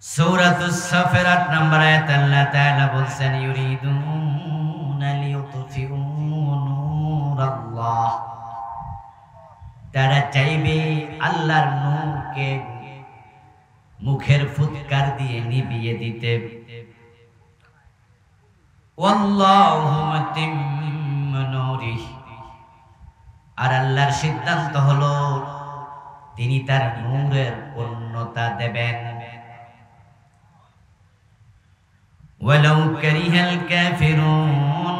সূরাতুস সাফাত নম্বর আয়াত আল্লাহ তাআলা বলছেন ইউরিদুনা লিইউতফিউ নূরাল্লাহ, তারা চাইবে আল্লাহর নূরকে মুখের ফুৎকার দিয়ে নিভিয়ে দিতে। ওয়াল্লাহু মুতিম্মু নূরিহি, আর আল্লাহর সিদ্ধান্ত হলো তিনি তার নূরের পূর্ণতা দেবেন। ওয়ালাউ কারিহাল কাফিরুন,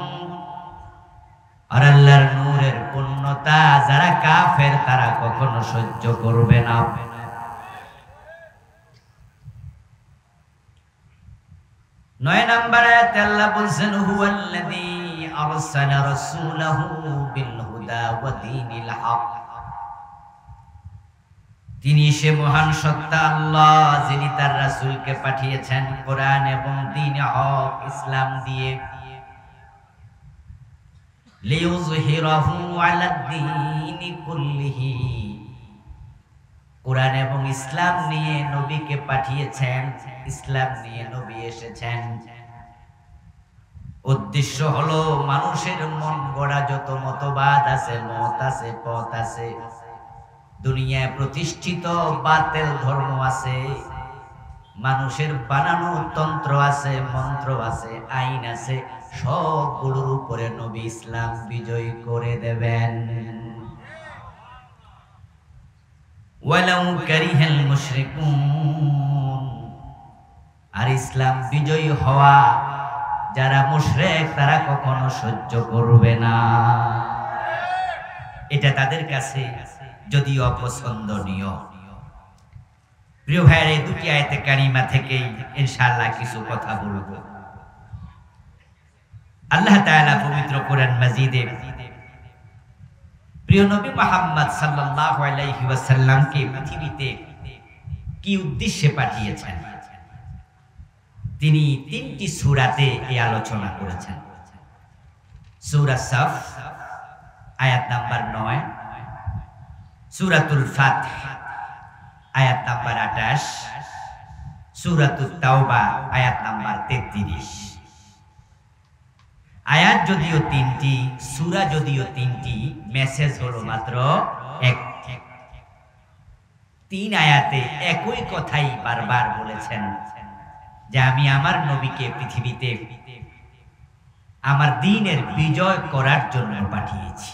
আর আল্লাহর নূরের পূর্ণতা যারা কাফের তারা কখনো সহ্য করবে না। 9 নম্বর আয়াতে আল্লাহ বলেন হুয়াল্লাযী আরসালা রাসূলাহু বিল হুদা ওয়া দীনিল হক, তিনি সে মহান সত্তা আল্লাহ যিনি তার রাসূলকে পাঠিয়েছেন কোরআন এবং দ্বীনে হক ইসলাম দিয়ে। লিইয়ুযহিরাহু আলাদ দীনি কুল্লিহি, কোরআন এবং ইসলাম নিয়ে নবীকে পাঠিয়েছেন, ইসলাম নিয়ে নবী এসেছেন। উদ্দেশ্য হলো মানুষের মন গড়া যত মতবাদ আছে, মত আছে, পথ আছে, দুনিয়ায় প্রতিষ্ঠিত বাতিল ধর্ম আছে, মানুষের বানানো তন্ত্র আছে, মন্ত্র আছে, আইন আছে, সবগুলোর উপরে নবী ইসলাম বিজয় করে দেবেন। ওয়ালাউ কারিহাল মুশরিকুন, আর ইসলাম বিজয়ী হওয়া যারা মুশরিক তারা কখনো সহ্য করবে না। এটা তাদের কাছে যদিও অপছন্দনীয়। প্রিয় ভাইয়ের, এই দুটি আয়াতে কারিমা থেকে ইনশাআল্লাহ কিছু কথা বলবো। আল্লাহ তাআলা পবিত্র কোরআন মাজিদে প্রিয় নবী মুহাম্মদ সাল্লাল্লাহু আলাইহি ওয়াসাল্লামকে পৃথিবীতে কি উদ্দেশ্যে পাঠিয়েছেন তিনি 3টি সূরাতে এই আলোচনা করেছেন। সূরা সাফ আয়াত নাম্বার 9, সূরাতুল ফাতহ আয়াত নাম্বার 28, সূরাতুত তাওবা আয়াত নাম্বার 33। আয়াত যদিও 3টি, সূরা যদিও 3টি, মেসেজ হলো মাত্র একটি। 3 আয়াতে একই কথাই বারবার বলেছেন যে আমি আমার নবীকে পৃথিবীতে আমার দ্বীনের বিজয় করার জন্য পাঠিয়েছি।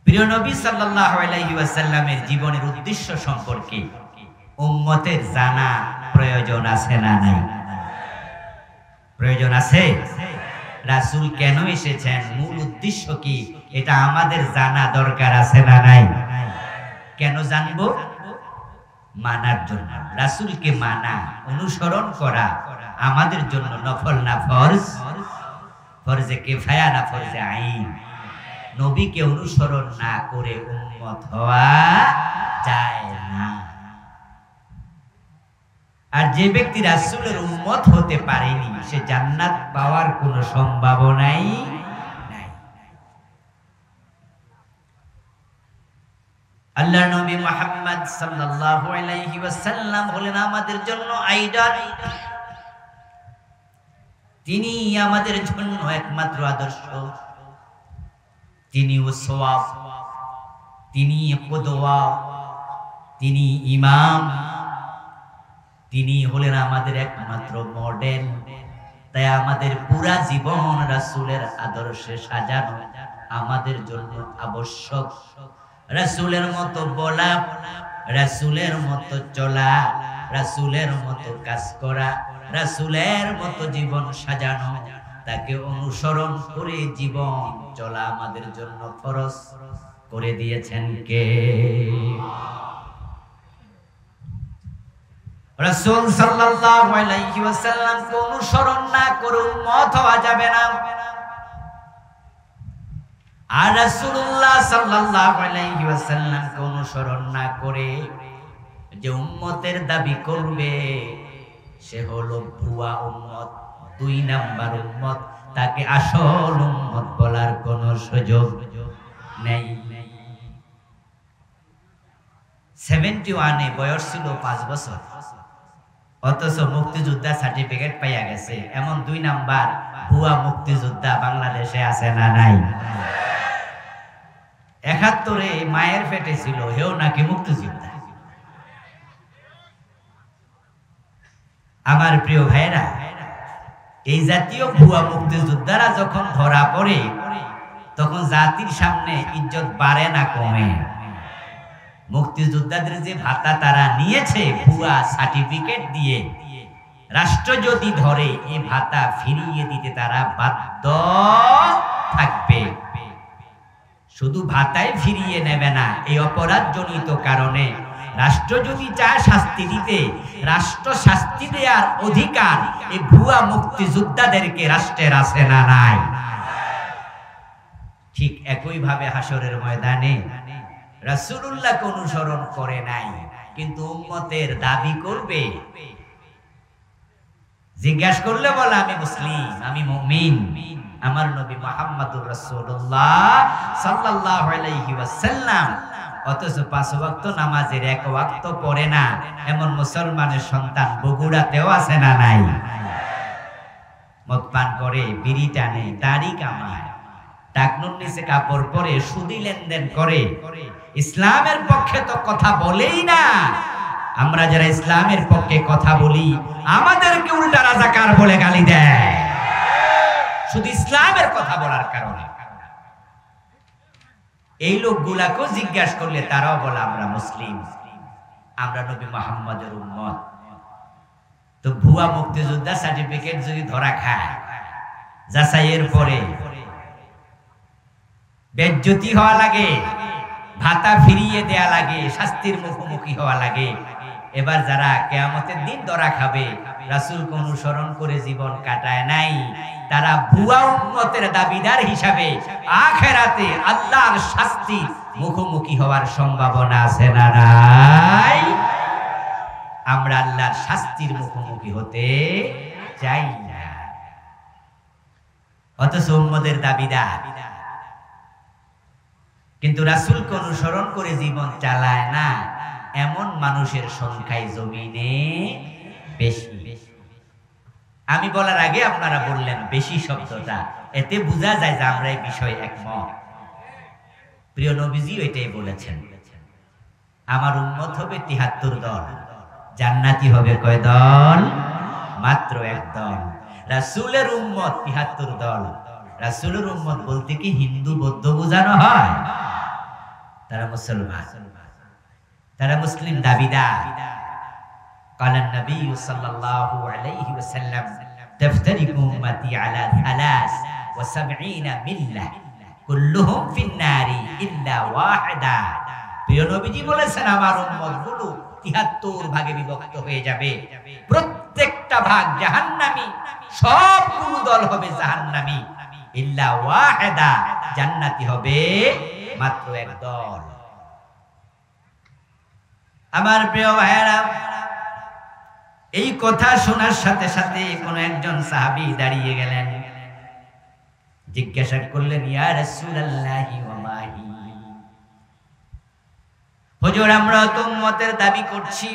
প্রিয় নবী সাল্লাল্লাহু আলাইহি ওয়াসাল্লামের জীবনের উদ্দেশ্য সম্পর্কে উম্মতের জানা প্রয়োজন আছে না নাই? প্রয়োজন আছে। রাসূল কেন এসেছেন, মূল উদ্দেশ্য কি, এটা আমাদের জানা দরকার আছে না নাই? কেন জানবো? মানার জন্য। রাসূলকে মানা, অনুসরণ করা আমাদের জন্য নফল না ফরজ? ফরজে কিফায়া না ফরজে আইন? নবীকে অনুসরণ না করে উম্মত হওয়া যায় না। আর যে ব্যক্তি রাসূলের উম্মত হতে পারেনি সে জান্নাত পাওয়ার কোনো সম্ভাবনাই নাই। আল্লাহ নবী মুহাম্মদ সাল্লাল্লাহু আলাইহি ওয়াসাল্লাম হলেন আমাদের জন্য আইডল। তিনি আমাদের জন্য একমাত্র আদর্শ, তিনি উসওয়া, তিনি কুদওয়া, তিনি ইমাম, তিনি হলেন আমাদের একমাত্র মডেল। তাই আমাদের পুরা জীবন রাসূলের আদর্শে সাজানো আমাদের জন্য আবশ্যক। রাসূলের মতো বলা, রাসূলের মতো চলা, রাসূলের মতো কাজ করা, রাসূলের মতো জীবন সাজানো, তাকে অনুসরণ করে জীবন চলা আমাদের জন্য ফরজ করে দিয়েছেন কে? রাসূল সাল্লাল্লাহু আলাইহি ওয়াসাল্লামকে অনুসরণ না করে উম্মত হওয়া যাবে না। আর রাসূলুল্লাহ সাল্লাল্লাহু আলাইহি ওয়াসাল্লামকে অনুসরণ না করে যে উম্মতের দাবি করবে সে হলো ভুয়া উম্মত, 2 নাম্বার উম্মত। তাকে আসল উম্মত বলার কোনো সুযোগ নেই। 71 বয়স ছিল 5 বছর। অথচ মুক্তিযোদ্ধা সার্টিফিকেট পাইয়া গেছে। এমন 2 নাম্বার ভুয়া মুক্তিযোদ্ধা বাংলাদেশে আছে না নাই? 71-এ মায়ের পেটে ছিল, হেও নাকি মুক্তিযোদ্ধা। আমার প্রিয় ভাইরা, এই জাতীয় ভুয়া মুক্তিযোদ্ধারা যখন ধরা পড়ে তখন জাতির সামনে ইজ্জত বাড়ে না কমে? মুক্তিযোদ্ধাদের যে ভাতা তারা নিয়েছে ভুয়া সার্টিফিকেট দিয়ে, রাষ্ট্র যদি ধরে এই ভাতা ফিরিয়ে দিতে তারা বাধ্য থাকবে। শুধু ভাতাই ফিরিয়ে নেবে না, এই অপরাধজনিত কারণে রাষ্ট্র যদি চায় শাস্তি দিতে, রাষ্ট্র শাস্তি দেওয়ার অধিকার এই ভুয়া মুক্তিযোদ্ধাদেরকে রাষ্ট্রের আছে না নাই? ঠিক একই ভাবে হাসরের ময়দানে রাসূলুল্লাহকে অনুসরণ করে নাই, কিন্তু উম্মতের দাবি করবে। জিজ্ঞাসা করলে বলে আমি মুসলিম, আমি মুমিন, আমার নবী মুহাম্মদুর রাসূলুল্লাহ সাল্লাল্লাহু আলাইহি ওয়াসাল্লাম। অথচ 5 ওয়াক্ত নামাজের 1 ওয়াক্ত পড়ে না, এমন মুসলমানের সন্তান বগুড়াতেও আছে না নাই? মদ পান করে, বিড়ি টানে, দাড়ি কামায়, টাকনুর নিচে কাপড় পরে, সুদি লেনদেন করে, ইসলামের পক্ষে তো কথা বলেই না। আমরা যারা ইসলামের পক্ষে কথা বলি আমাদেরকে উল্টা রাজাকার বলে গালি দেয়, শুধু ইসলামের কথা বলার কারণে। এই লোকগুলাকে জিজ্ঞাসা করলে তারাও বলে আমরা মুসলিম, আমরা নবী মুহাম্মদের উম্মত। তো ভুয়া মুক্তিযোদ্ধা সার্টিফিকেট যদি ধরা খায়, যাচাইয়ের পরে বেজ্জতি হওয়া লাগে, ভাতা ফিরিয়ে দেয়া লাগে, শাস্তির মুখোমুখি হওয়া লাগে, এবার যারা কিয়ামতের দিন ধরা খাবে, রাসূলকে অনুসরণ করে জীবন কাটায় নাই, তারা ভুয়া উম্মতের দাবিদার হিসাবে আখিরাতে আল্লাহর শাস্তি মুখোমুখি হওয়ার সম্ভাবনা আছে না নাই? আমরা আল্লাহর শাস্তির মুখোমুখি হতে চাই না, অথচ উম্মতের দাবিদার। কিন্তু রাসূলকে অনুসরণ করে জীবন চালায় না এমন মানুষের সংখ্যাই জমিনে বেশি। আমি বলার আগে আপনারা বললেন বেশি শব্দটা, এতে বোঝা যায় যে আমরা এই বিষয়ে একমত। প্রিয় নবীজি এটাই বলেছেন, আমার উম্মত হবে ৭৩ দল, জান্নাতি হবে কয় দল? মাত্র 1 দল। রাসূলের উম্মত ৭৩ দল। রাসূলের উম্মত বলতে কি হিন্দু বৌদ্ধ বোঝানো হয়? তারা মুসলমান, তারা মুসলিম দাবিদার। قال النبي صلى الله عليه وسلم تفترق أمتي على 73 ملة كلهم في النار إلا واحدة। প্রিয় নবীজি বলেছেন আমার উম্মতগুলো ৭৩ ভাগে বিভক্ত হয়ে যাবে, প্রত্যেকটা ভাগ জাহান্নামী, সবগুলো দল হবে জাহান্নামী, ইল্লা ওয়াহিদা, জান্নাতি হবে মাত্র 1 দল। আমার প্রিয় ভাইয়েরা, এই কথা শোনার সাথে সাথে কোন একজন সাহাবী দাঁড়িয়ে গেলেন, জিজ্ঞাসা করলেন ইয়া রাসূলুল্লাহি ওয়া মাহি, হুজুর আমরা তো উম্মতের দাবি করছি,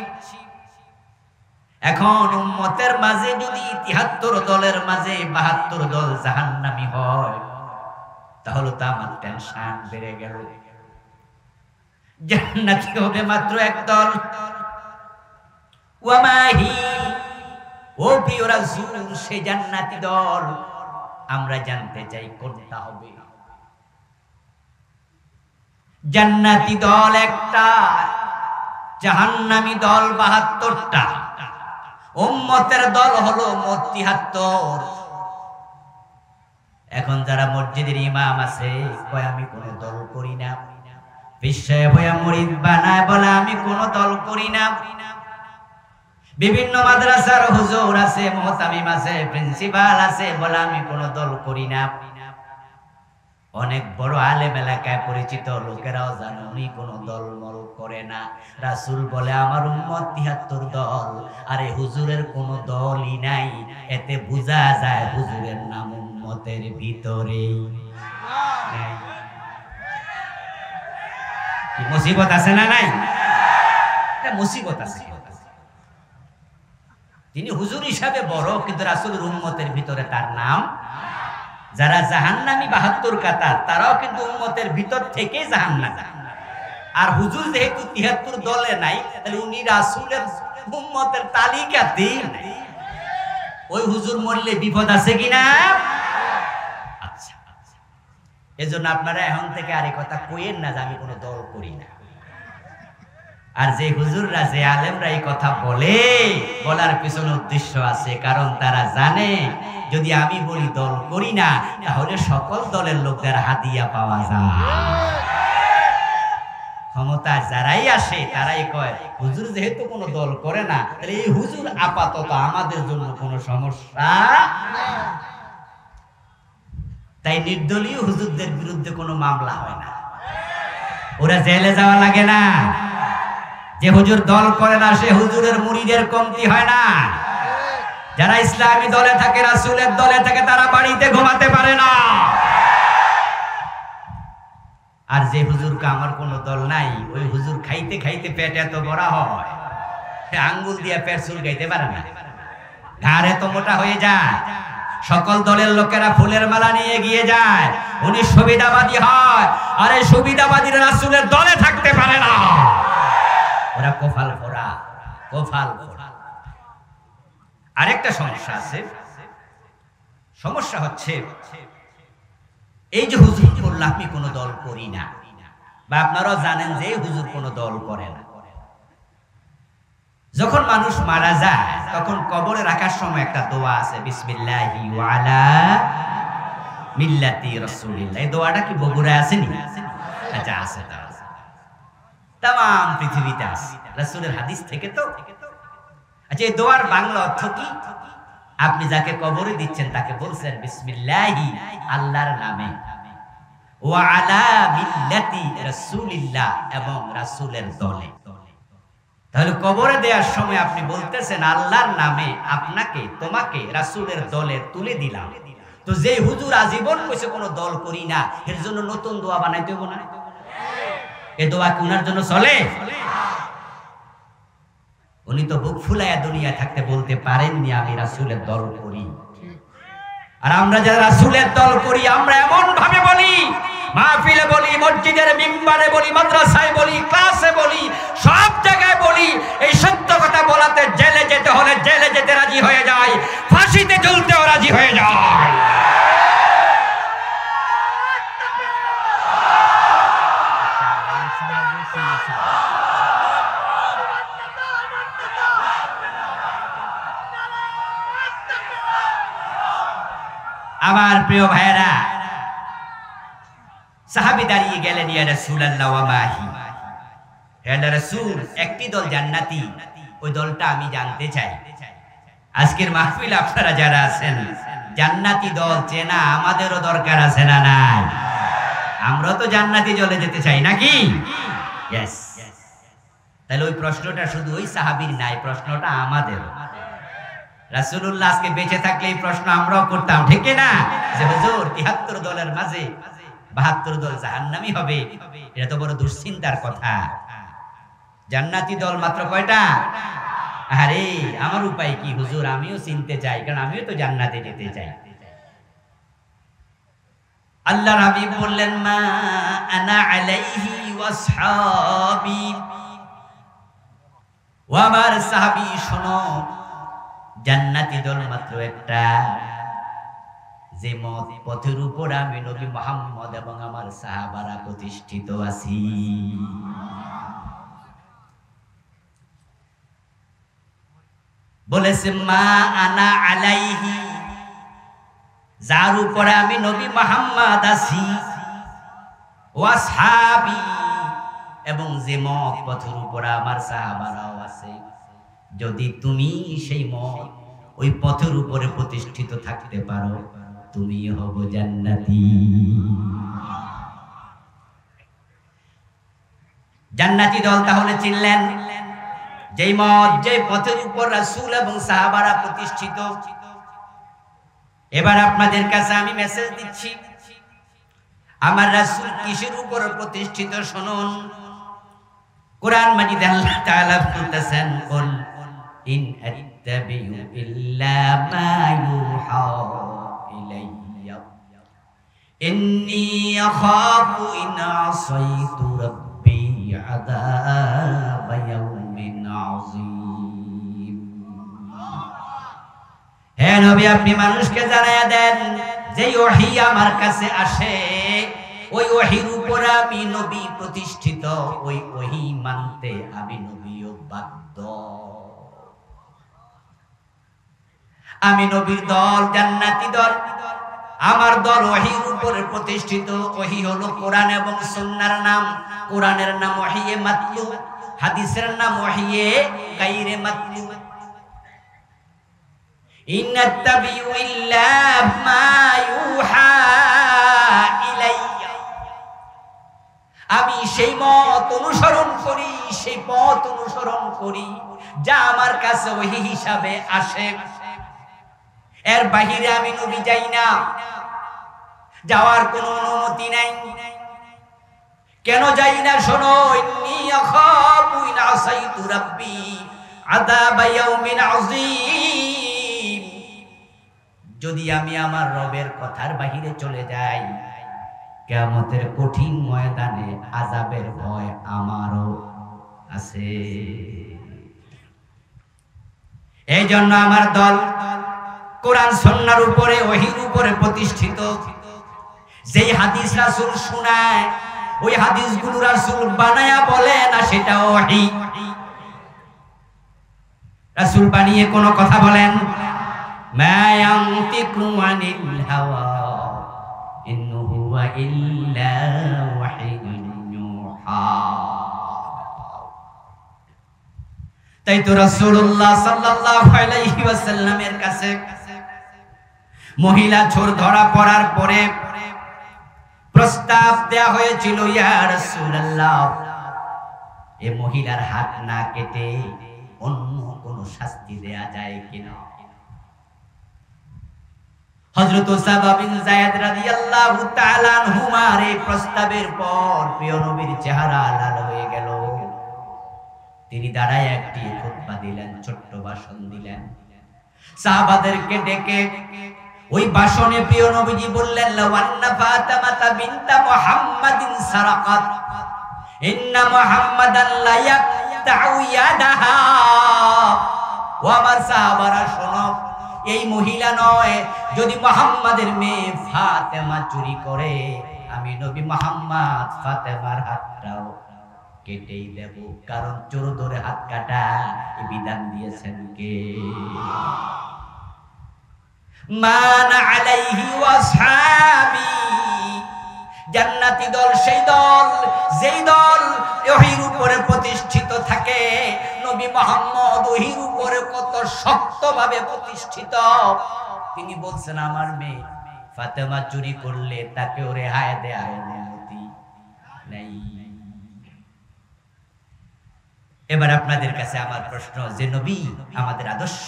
এখন উম্মতের মাঝে যদি ৭৩ দলের মাঝে ৭২ দল জাহান্নামী হয়, তাহলে তো আমার টেনশন বেড়ে গেল। জান্নাতি হবে মাত্র 1 দল। ওয়ামাহি, ও প্রিয় রাসূল, সে জান্নাতি দল আমরা জানতে চাই কোনটা হবে? জান্নাতি দল একটা, জাহান্নামী দল ৭২টা, উম্মতের দল হলো মোট ৭৩। এখন যারা মসজিদের ইমাম আছে কয় আমি কোন দল করি না, বিশ্বায় বয়া মুরিদ বানায় বলে আমি কোন দল করি না, বিভিন্ন মাদ্রাসার হুজুর আছে, মুহতামিম আছে, প্রিন্সিপাল আছে, বলে আমি কোন দল করি না। অনেক বড় আলেম এলাকায় পরিচিত লোকেরাও জানে উনি কোন দল মল করে না। রাসূল বলে আমার উম্মত ৭৩ দল, আরে হুজুরের কোন দলই নাই, এতে বোঝা যায় হুজুরের নাম উম্মতের ভিতরে নাই। কি মুসিবত আছে না নাই? মুসিবত আছে। তিনি হুজুর হিসাবে বড়, কিন্তু রাসূলের উম্মতের ভিতরে তার নাম। যারা জাহান্নামী 72 কাতার, তারাও কিন্তু উম্মতের ভিতর থেকেই জাহান্নামী। আর হুজুর যেহেতু 73 দলে নাই, তাহলে উনি রাসূলের উম্মতের তালিকাতেই নাই। ওই হুজুর মরলে বিপদ আছে কিনা? আচ্ছা, এজন্য আপনারা এখন থেকে আর এই কথা কইেন না যে আমি কোনো দল করি না। আর যে হুজুররা, যে আলেমরা এই কথা বলে, বলার পিছনে উদ্দেশ্য আছে। কারণ তারা জানে যদি আমি বলি দল করি না, তাহলে সকল দলের লোকদের হাদিয়া পাওয়া যায়। ক্ষমতা যারাই আসে তারাই কয় হুজুর যেহেতু কোনো দল করে না, তাহলে এই হুজুর আপাতত আমাদের জন্য কোনো সমস্যা। তাই নির্দলীয় হুজুরদের বিরুদ্ধে কোনো মামলা হয় না, ওরা জেলে যাওয়া লাগে না। যে হুজুর দল করে না সে হুজুরের মুরিদের কমতি হয় না। যারা ইসলামী দলে থাকে, রাসূলের দলে থাকে, তারা বাড়িতে ঘুমাতে পারে না। আর যে হুজুরকে আমার কোনো দল নাই, ওই হুজুর খাইতে খাইতে পেট এত বড় হয়, আঙ্গুল দিয়ে পেট চুলকাইতে পারে না, ঘাড় এত মোটা হয়ে যায়, সকল দলের লোকেরা ফুলের মালা নিয়ে গিয়ে যায়, উনি সুবিধাবাদী হয়। আর এই সুবিধাবাদীরা রাসূলের দলে থাকতে পারে না, ওরা কোফাল ফোড়া, কোফাল ফোড়া। আরেকটা সমস্যা আছে, সমস্যা হচ্ছে এই যে হুজুর বললাম আমি কোনো দল করি না, বা আপনারাও জানেন যে হুজুর কোনো দল করে না। যখন মানুষ মারা যায় তখন কবরে রাখার সময় একটা দোয়া আছে, বিসমিল্লাহি ওয়া আলা মিল্লাতি রাসূলিল্লাহ। এই দোয়াটা কি বগুড়ায় আসেনি? আচ্ছা, আছে, তাম পৃথিবীতে আছে, রাসূলের হাদিস থেকে তো। আচ্ছা, এই দোয়ার বাংলা অর্থ কি? আপনি যাকে কবরে দিচ্ছেন তাকে বলছেন বিসমিল্লাহি, আল্লাহর নামে, ওয়া আলা মিল্লাতি রাসূলিল্লাহ, এবং রাসূলের দলে। তাহলে কবরে দেওয়ার সময় আপনি বলতেছেন আল্লাহর নামে আপনাকে, তোমাকে রাসূলের দলে তুলে দিলাম। তো যে হুজুর আজীবন কইছে কোনো দল করি না, এর জন্য নতুন দোয়া বানাইতে হবে না? এই দোয়া কি উনার জন্য চলে? উনি তো বুক ফুলাইয়া দুনিয়া থাকতে বলতে পারেননি আমি রাসূলের দল করি। আর আমরা যারা রাসূলের দল করি, আমরা এমন ভাবে বলি, মাহফিলে বলি, মসজিদের মিম্বারে বলি, মাদ্রাসায় বলি, ক্লাসে বলি, সব জায়গায় বলি, এই সত্য কথা বলাতে জেলে যেতে হলে জেলে যেতে রাজি হয়ে যায়, ফাঁসিতে ঝুলতেও রাজি হয়ে যায়। আমার প্রিয় ভাইরা, সাহাবী দাঁড়িয়ে গেলেন, ইয়া রাসূলুল্লাহ ওয়া মাহি, হে রাসূল, একটি দল জান্নাতি, ওই দলটা আমি জানতে চাই। আজকের মাহফিল আপনারা যারা আছেন, জান্নাতি দল চেনা আমাদেরও দরকার আছে না নাই? আমরা তো জান্নাতি দলে যেতে চাই নাকি? ইয়েস। তাহলে ওই প্রশ্নটা শুধু ওই সাহাবীর নাই, প্রশ্নটা আমাদের। রাসূলুল্লাহ আজকে বেঁচে থাকলে এই প্রশ্ন আমরাও করতাম, ঠিক না? যে হুজুর ৭৩ দলের মাঝে ৭২ দল জাহান্নামী হবে, এটা তো বড় দুশ্চিন্তার কথা। জান্নাতি দল মাত্র কয়টা? আরে আমার উপায় কি হুজুর? আমিও চিনতে চাই, কারণ আমিও তো জান্নাতে যেতে চাই। আল্লাহর হাবিব বললেন, মা আনা আলাইহি ওয়াসহাবি, ও আমার সাহাবী শোনো, জান্নাতি দল মাত্র একটা, যে মত পথের উপর আমি নবী মুহাম্মদ এবং আমার সাহাবারা প্রতিষ্ঠিত আছি। বলেছে মা আনা আলাইহি, যার উপরে আমি নবী মুহাম্মদ আছি, ওয়াসহাবি, এবং যে মত পথের উপর আমার সাহাবারাও আছে। যদি তুমি সেই মত, ওই পথের উপরে প্রতিষ্ঠিত থাকতে পারো, তুমি হব জান্নাতি। জান্নাতি দল তাহলে চিনলেন, যেই মত, যে পথের উপর রাসূল এবং সাহাবারা প্রতিষ্ঠিত। এবার আপনাদের কাছে আমি মেসেজ দিচ্ছি, আমার রাসূল কিসের উপর প্রতিষ্ঠিত শুনুন। কোরআন মাজিদে আল্লাহ তাআলা বলতেছেন, কুল ইন আত্তাবিউ ইল্লা মা ইউহা ইলাইয়া ইন্নী আখাফু ইন আসাইতু রাব্বি আযাব ইয়াউমিন আযীম। হে নবী, আপনি মানুষকে জানায়া দেন যে ওহী আমার কাছে আসে, ওই ওহীর উপর আমি নবী প্রতিষ্ঠিত, ওই ওহী মানতে আমি নবীও বাধ্য। আমি নবীর দল, জান্নাতি দল, আমার দল ওহীর উপরে প্রতিষ্ঠিত। ওহী হলো কোরআন এবং সুন্নাহর নাম। কোরআনের নাম ওহীয়ে মাতলু, হাদিসের নাম ওহীয়ে গায়রে মাতলু। ইন্নাত্তাবিউ ইল্লা মা ইউহা ইলাইয়া, আমি সেই মত অনুসরণ করি, সেই পথ অনুসরণ করি যা আমার কাছে ওহী হিসাবে আসে। এর বাহিরে আমি নবী যাই না, যাওয়ার কোনো অনুমতি নাই। কেন যাই না শোনো, ইন্নী আখাফু ইন আসাইতু রাব্বি আযাবা ইয়াউমিন আযীম। যদি আমি আমার রবের কথার বাহিরে চলে যাই, কিয়ামতের কঠিন ময়দানে আযাবের ভয় আমারও আছে। এই জন্য আমার দল কোরআন সুন্নাহর উপরে, ওহীর উপরে প্রতিষ্ঠিত। যেই হাদিস রাসূল শোনায়, ওই হাদিসগুলো রাসূল বানায়া বলে না, সেটা ওহী। রাসূল বানিয়ে কোনো কথা বলেন, মা ইয়ানতিকু আনিল হাওয়া ইন হুয়া ইল্লা ওয়াহয়ুন ইউহা। তাই তো রাসূলুল্লাহ সাল্লাল্লাহু আলাইহি ওয়াসাল্লামের কাছে মহিলা চোর ধরা পড়ার পরে প্রস্তাব দেয়া হয়েছিল, ইয়া রাসূলুল্লাহ, এই মহিলার হাত না কেটে অন্য কোন শাস্তি দেয়া যায় কিনা। হযরত উসামা বিন যায়েদ রাদিয়াল্লাহু তাআলা আনহুমার এই প্রস্তাবের পর প্রিয় নবীর চেহারা লাল হয়ে গেল। তিনি দাঁড়ায় একটি খুতবা দিলেন, ছোট্ট ভাষণ দিলেন। সাহাবাদেরকে ডেকে ওই ভাষণে প্রিয় নবীজি বললেন, লাওয়ান্না ফাতিমাতা বিনতা মুহাম্মাদিন সারাকাত ইন্না মুহাম্মাদান লা ইয়াকতাউ ইয়াদাহা। ও আমার সাহাবারা শোনো, এই মহিলা নয়, যদি মুহাম্মাদের মেয়ে ফাতেমা চুরি করে, আমি নবী মুহাম্মদ ফাতেমার হাতটাও কেটেই দেব। কারণ চোর ধরে হাত কাটা এই বিধান দিয়েছেন কে? মান আলাইহি ওয়াসহাবি। জান্নাতি দল সেই দল, যেই দল ওহীর উপরে প্রতিষ্ঠিত থাকে। নবী মুহাম্মদ ওহীর উপরে কত শক্তভাবে প্রতিষ্ঠিত। তিনি বলছেন, আমার মেয়ে ফাতেমা চুরি করলে তাকেও রেহাই দেওয়ার অনুমতি নাই। এবার আপনাদের কাছে আমার প্রশ্ন, যে নবী আমাদের আদর্শ,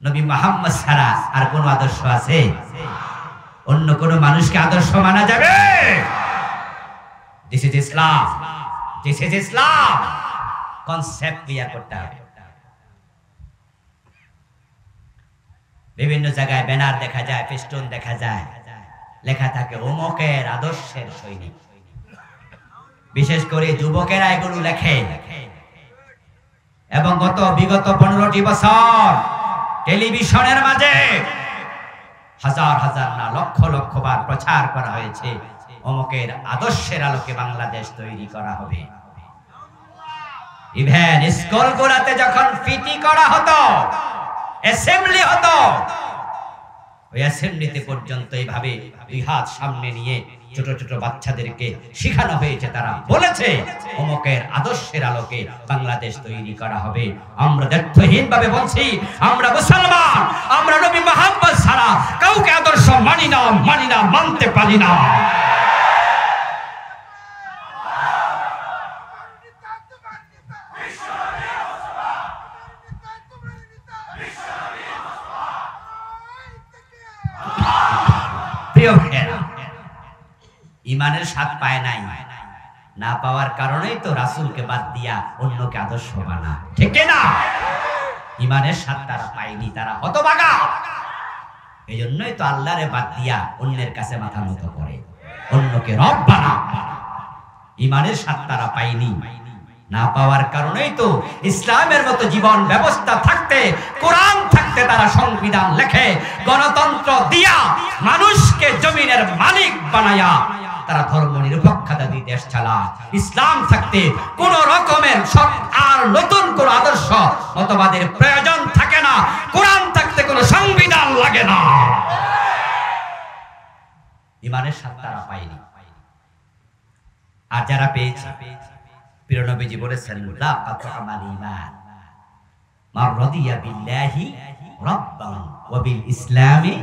নবী মুহাম্মদ ছাড়া আর কোন আদর্শ আছে? অন্য কোন মানুষকে আদর্শ মানা যাবে? This is Islam, this is Islam. Concept clear করতে হবে। বিভিন্ন জায়গায় ব্যানার দেখা যায়, ফেস্টুন দেখা যায়, লেখা থাকে অমুকের আদর্শের সৈনিক। বিশেষ করে যুবকেরা এগুলো লেখে। এবং বিগত 15টি বছর টেলিভিশনের মাঝে হাজার হাজার না লক্ষ লক্ষ বার প্রচার করা হয়েছে, অমুকের আদর্শের আলোকে বাংলাদেশ তৈরি করা হবে। ইভেন স্কুলগুলোতে যখন পিটি করা হতো, অ্যাসেম্বলি হতো, ওই অ্যাসেম্বলিতে পর্যন্ত এইভাবে দুই হাত সামনে নিয়ে ছোট ছোট বাচ্চাদেরকে শেখানো হয়েছে। তারা বলেছে অমুকের আদর্শের আলোকে বাংলাদেশ তৈরি করা হবে। আমরা দ্ব্যর্থহীন ভাবে বলছি, আমরা মুসলমান, আমরা নবী মুহাম্মদ ছাড়া কাউকে আদর্শ মানি না, মানতে পারি না। প্রিয় ভাইয়েরা, ইমানের স্বাদ পায় নাই, না পাওয়ার কারণেই তো রাসূলকে বাদ দিয়া অন্যকে আদর্শ বানা, ঠিক না? ইমানের স্বাদ তারা পায়নি, তারা হতভাগা। এই জন্যই তো আল্লাহরে বাদ দিয়া অন্যের কাছে মাথা নত করে, অন্যকে রব বানা। ইমানের স্বাদ তারা পায়নি, না পাওয়ার কারণেই তো ইসলামের মতো জীবন ব্যবস্থা থাকতে, কোরআন থাকতে তারা সংবিধান লেখে, গণতন্ত্র দিয়া মানুষকে জমিনের মালিক বানায়া তারা ধর্ম নিরপেক্ষতা দিয়ে দেশ চালায়। ইসলাম থাকতে কোন রকমের সব আর নতুন কোন আদর্শ মতবাদের প্রয়োজন থাকে না, কোরআন থাকতে কোন সংবিধান লাগে না। ইমানের স্বাদ তারা পায়নি। আর যারা পেয়েছে, প্রিয় নবীজি বলেছেন লা কাতআমাল ঈমান মান রাদিয়া বিল্লাহি রাব্বান ওয়া বিল ইসলামি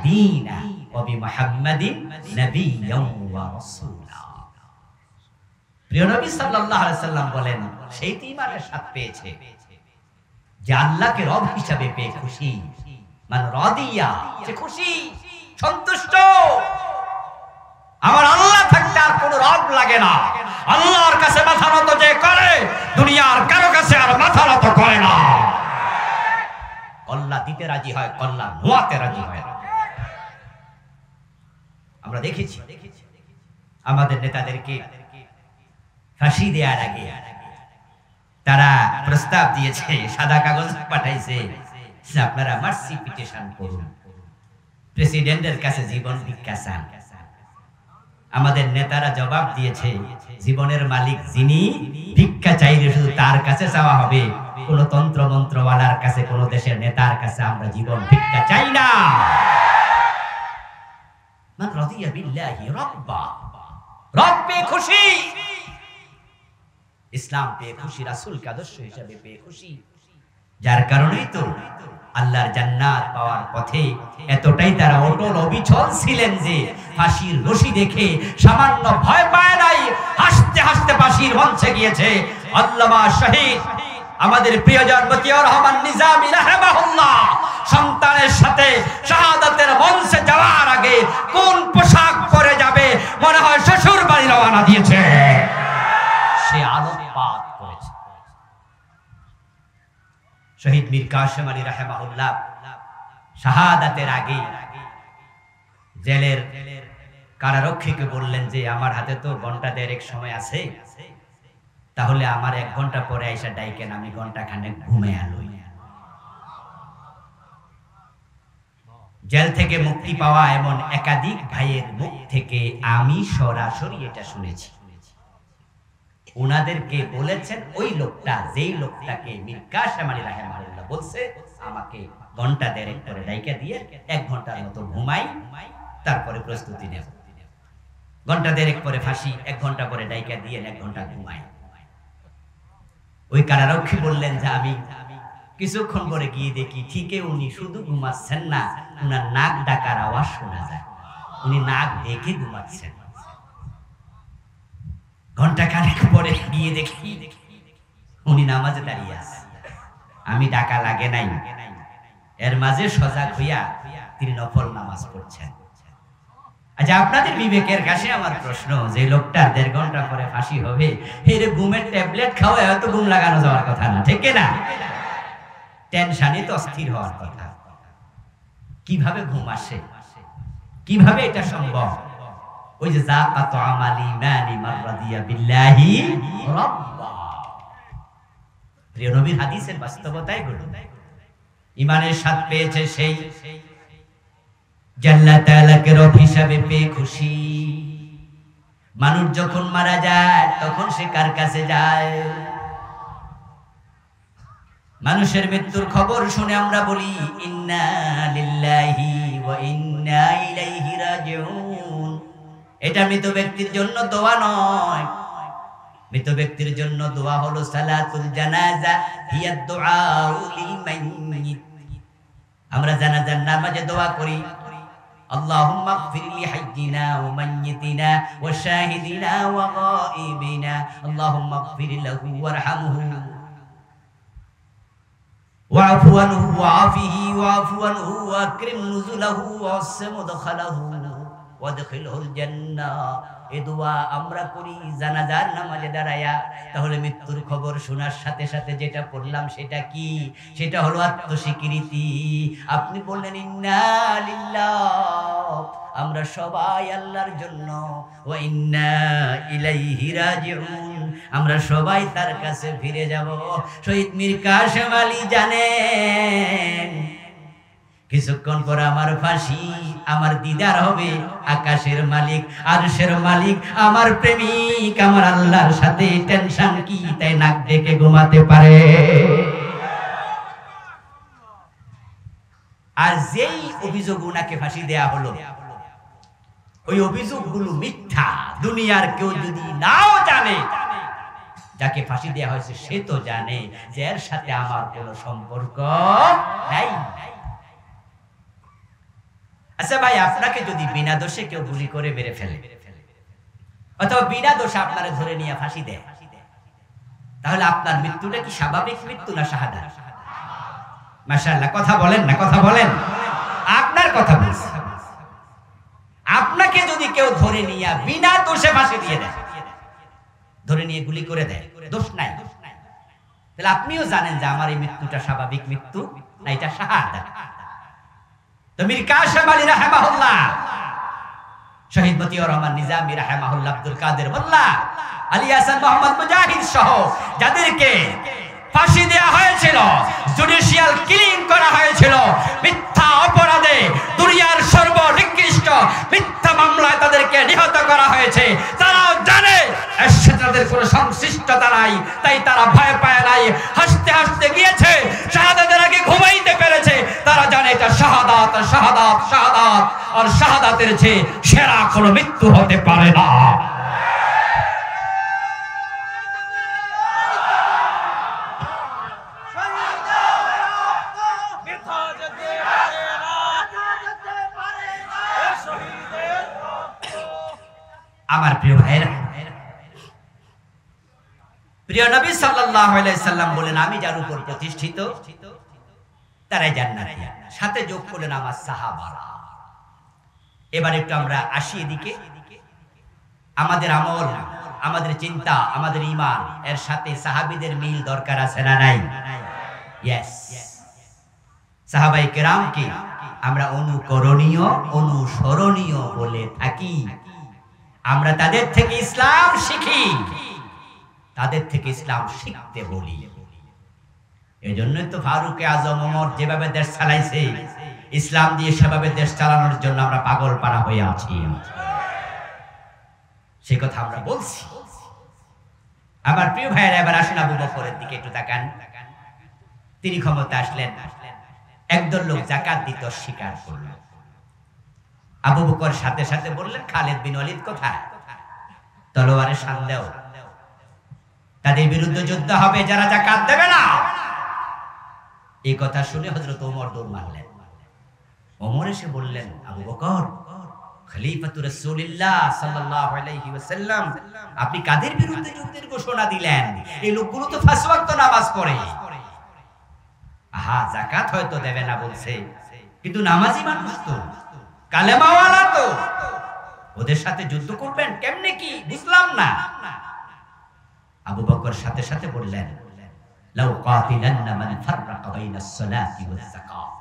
দীনা ওয়া বি মুহাম্মাদিন নাবিয়্যান ওয়া রাসূলা। প্রিয় নবী সাল্লাল্লাহু আলাইহি সাল্লাম বলেন, সেই ঈমানের স্বাদ পেয়েছে যে আল্লাহকে রব হিসাবে পেয়ে খুশি। মান রাদিয়া, যে খুশি, সন্তুষ্ট। আমার আল্লাহ থাকতে আর কোন রব লাগে না। আল্লাহর কাছে মাথা নত যে করে, দুনিয়ার কারো কাছে আর মাথা নত করে না। কল্লা দিতে রাজি হয়, কল্লা নোয়াতে রাজি হয়। আমরা দেখেছি আমাদের নেতাদেরকে ফাঁসি দেওয়ার আগে তারা প্রস্তাব দিয়েছে, সাদা কাগজ পাঠাইছে, আপনারা মার্সি পিটিশন করুন, প্রেসিডেন্টের কাছে জীবন ভিক্ষা চান। আমাদের নেতারা জবাব দিয়েছে, জীবনের মালিক যিনি, ভিক্ষা চাইলে শুধু তার কাছে চাওয়া হবে, কোন তন্ত্র মন্ত্রওয়ালার কাছে, কোন দেশের নেতার কাছে আমরা জীবন ভিক্ষা চাই না। মান রাদিয়া বিল্লাহি রাব্বা, রব পেয়ে খুশি, ইসলাম পেয়ে খুশি, রাসূলকে আদর্শ হিসেবে পেয়ে খুশি। যার কারণেই তো আল্লাহর জান্নাত পাওয়ার পথে এতটাই তারা অটল অবিচল ছিলেন যে ফাঁসির রশি দেখে সামান্য ভয় পায় নাই, হাসতে হাসতে ফাঁসির মঞ্চে গিয়েছে। আল্লামা শহীদ আমাদের প্রিয়জন মতিউর রহমান নিজামী রাহিমাহুল্লাহ সন্তানের সাথে শাহাদাতের মঞ্চে যাওয়ার আগে কোন পোশাক পরে যাবে মনে হয় শ্বশুর বাড়ি রওনা দিয়েছে, সে আলোকপাত করেছে। শহীদ মীর কাসেম আলী রাহিমাহুল্লাহ শাহাদাতের আগে জেলের কারারক্ষীকে বললেন যে আমার হাতে তো ঘন্টা দেড়েক সময় আছে, তাহলে আমার 1 ঘন্টা পরে আইসা ডাইকেন, আমি ঘন্টা খানেক ঘুমে আলুই। জেল থেকে মুক্তি পাওয়া এমন একাধিক ভাইয়ের মুখ থেকে আমি সরাসরি এটা শুনেছি। উনাদেরকে বলেছেন ওই লোকটা, যেই লোকটাকে মীর কাসেম আলী রাহিমাহুল্লাহ বলছে আমাকে ঘন্টা দেড়েক করে ডাইকা দিয়ে 1 ঘন্টার মতো ঘুমাই, তারপরে প্রস্তুতি নেব। ঘন্টা দেড়েক পরে ফাঁসি, 1 ঘন্টা পরে ডাইকা দিয়ে 1 ঘন্টা ঘুমাই। ওই কারারক্ষী বললেন যে আমি কিছুক্ষণ পরে গিয়ে দেখি ঠিকই উনি শুধু ঘুমাচ্ছেন না, উনার নাক ডাকার আওয়াজ শোনা যায়, উনি নাক দেখে ঘুমাচ্ছেন। ঘন্টা খানেক পরে গিয়ে দেখি উনি নামাজে দাঁড়িয়ে আছে, আমি ডাকা লাগে নাই, এর মাঝে সজাগ হইয়া তিনি নফল নামাজ পড়ছেন। আচ্ছা, আপনাদের বিবেকের কাছে আমার প্রশ্ন, যে লোকটার 1.5 ঘন্টা পরে ফাঁসি হবে, এর ঘুমের ট্যাবলেট খাওয়া হয়তো ঘুম লাগানো যাওয়ার কথা না, ঠিক না? টেনশনে তো অস্থির হওয়ার কথা। কিভাবে ঘুম আসে, কিভাবে এটা সম্ভব? ওই যে যাকাতু আমালি মানি মান রাদিয়া বিল্লাহি রাব্বা, প্রিয় নবীর হাদিসের বাস্তবতাই হলো ঈমানের স্বাদ পেয়েছে সেই আল্লাহ তাআলাকে রব হিসাবে পেয়ে খুশি। মানুষ যখন মারা যায় তখন সে কার কাছে যায়? মানুষের মৃত্যুর খবর শুনে আমরা বলি ইন্না লিল্লাহি ওয়া ইন্না ইলাইহি রাজিউন। এটা মৃত ব্যক্তির জন্য দোয়া নয়, মৃত ব্যক্তির জন্য দোয়া হলো সালাতুল জানাজা হিয়া দুআউ লিল মাইয়িত। আমরা জানাজার নামাজে দোয়া করি আল্লাহুম্মা ইগফির লি হাইয়িনা ওয়া মাইয়িতিনা ওয়া শাহিদিনা ওয়া গায়িবিনা আল্লাহুম্মা ইগফির লাহু ওয়ারহামহু ওয়া'ফু আনহু ওয়া'আফিহি ওয়া'ফু আনহু ওয়া আকরিম নুজুলাহু ওয়া ওয়াসসি মুদখালাহু ওয়াদখিলহুল জান্নাহ, এই দোয়া আমরা করি জানাজার নামাজে দাঁড়ায়া। তাহলে মৃত্যুর খবর শোনার সাথে সাথে যেটা পড়লাম সেটা কি? সেটা হলো আত্মস্বীকৃতি। আপনি বললেন ইন্না লিল্লাহ, আমরা সবাই আল্লাহর জন্য, ওয়া ইন্না ইলাইহি রাজিউন, আমরা সবাই তার কাছে ফিরে যাব। শহীদ মীর কাসেম আলী জানেন কিছুক্ষণ পর আমার ফাঁসি, আমার দিদার হবে আকাশের মালিক, আরশের মালিক, আমার প্রেমিক, আমার আল্লাহর সাথে। টেনশন কি তাই নাক ডেকে ঘুমাতে পারে? আর যেই অভিযোগ উনাকে ফাঁসি দেয়া হলো, ওই অভিযোগগুলো মিথ্যা। দুনিয়ার কেউ যদি নাও জানে, যাকে ফাঁসি দেয়া হয়েছে সে তো জানে যে এর সাথে আমার কোনো সম্পর্ক নাই। আচ্ছা ভাই, আপনাকে যদি বিনা দোষে কেউ গুলি করে মেরে ফেলে, অথবা বিনা দোষে আপনারা ধরে নিয়ে ফাঁসি দেয়, তাহলে আপনার মৃত্যুটা কি স্বাভাবিক মৃত্যু না শাহাদাত? মাশাআল্লাহ, কথা বলেন না, কথা বলেন। আপনার কথা বলছি। আপনাকে যদি কেউ ধরে নিয়ে বিনা দোষে ফাঁসি দিয়ে দেয়, ধরে নিয়ে গুলি করে দেয়, দোষ নাই, তাহলে আপনিও জানেন যে আমার এই মৃত্যুটা স্বাভাবিক মৃত্যু না, এটা শাহাদাত। তো মীর কাসেম আলী রাহিমাহুল্লাহ, শহীদ মতিউর রহমান নিজামী রাহিমাহুল্লাহ, আব্দুল কাদের মোল্লা, আলী হাসান মোহাম্মদ মুজাহিদ সহ যাদেরকে ফাঁসি দেওয়া হয়েছিল, জুডিশিয়াল কিলিং করা হয়েছিল, মিথ্যা অপরাধে দুনিয়ার সর্বনিকৃষ্ট মিথ্যা মামলায় তাদেরকে নিহত করা হয়েছে, তারাও জানে এর সাথে তাদের কোনো সংশ্লিষ্টতা নাই, তাই তারা ভয় পায় নাই, হাসতে হাসতে গিয়েছে, শাহাদাতের আগে ঘুমাইতে পেরেছে। তারা জানে এটা শাহাদাত, শাহাদাত, শাহাদাত, আর শাহাদাতের চেয়ে সেরা কোনো মৃত্যু হতে পারে না। আমার প্রিয় ভাইরা, প্রিয় নবী সাল্লাল্লাহু আলাইহি সাল্লাম বলেন, আমি যার উপর প্রতিষ্ঠিত তারাই জান্নাতি। সাথে যোগ করলেন আমার সাহাবারা। এবার একটু আমরা আসি এদিকে। আমাদের আমল, আমাদের চিন্তা, আমাদের ঈমান এর সাথে সাহাবীদের মিল দরকার আছে না নাই? ইয়েস। সাহাবায়ে কেরামকে আমরা অনুকরণীয়, অনুসরণীয় বলে থাকি। আমরা তাদের থেকে ইসলাম শিখি, তাদের থেকে ইসলাম শিখতে বলি। এজন্যই তো ফারুক আজম ওমর যেভাবে দেশ চালাইছে, ইসলাম দিয়ে সেভাবে দেশ চালানোর জন্য আমরা পাগল পারা হয়ে আছি। সে কথা আমরা বলছি। আমার প্রিয় ভাইয়েরা, এবার আসুন আবু বকরের দিকে একটু তাকান। তিনি ক্ষমতা আসলেন, একদল লোক যাকাত দিতে অস্বীকার করল। আবু বকর সাথে সাথে বললেন, খালিদ বিন ওয়ালিদ কোথায়? তলোয়ারের শান দাও, তাদের বিরুদ্ধে যুদ্ধ হবে যারা যাকাত দেবে না। এই কথা শুনে হযরত ওমর দৌড় মারলেন। ওমর এসে বললেন, আবু বকর, খলিফাতুর রাসূলুল্লাহ সাল্লাল্লাহু আলাইহি ওয়াসাল্লাম, আপনি কাদের বিরুদ্ধে যুদ্ধের ঘোষণা দিলেন? এই লোকগুলো তো পাঁচ ওয়াক্ত নামাজ পড়ে। আহা, যাকাত হয়তো দেবে না বলছে, কিন্তু নামাজি মানুষ তো, কালেমাওয়ালা তো, ওদের সাথে যুদ্ধ করবেন কেমনে কি বুঝলাম না। আবু বকর সাথে সাথে বললেন, লাউ কাতিলান্না মান ফাররাকা বাইনাস সালাতি ওয়াজ যাকাত,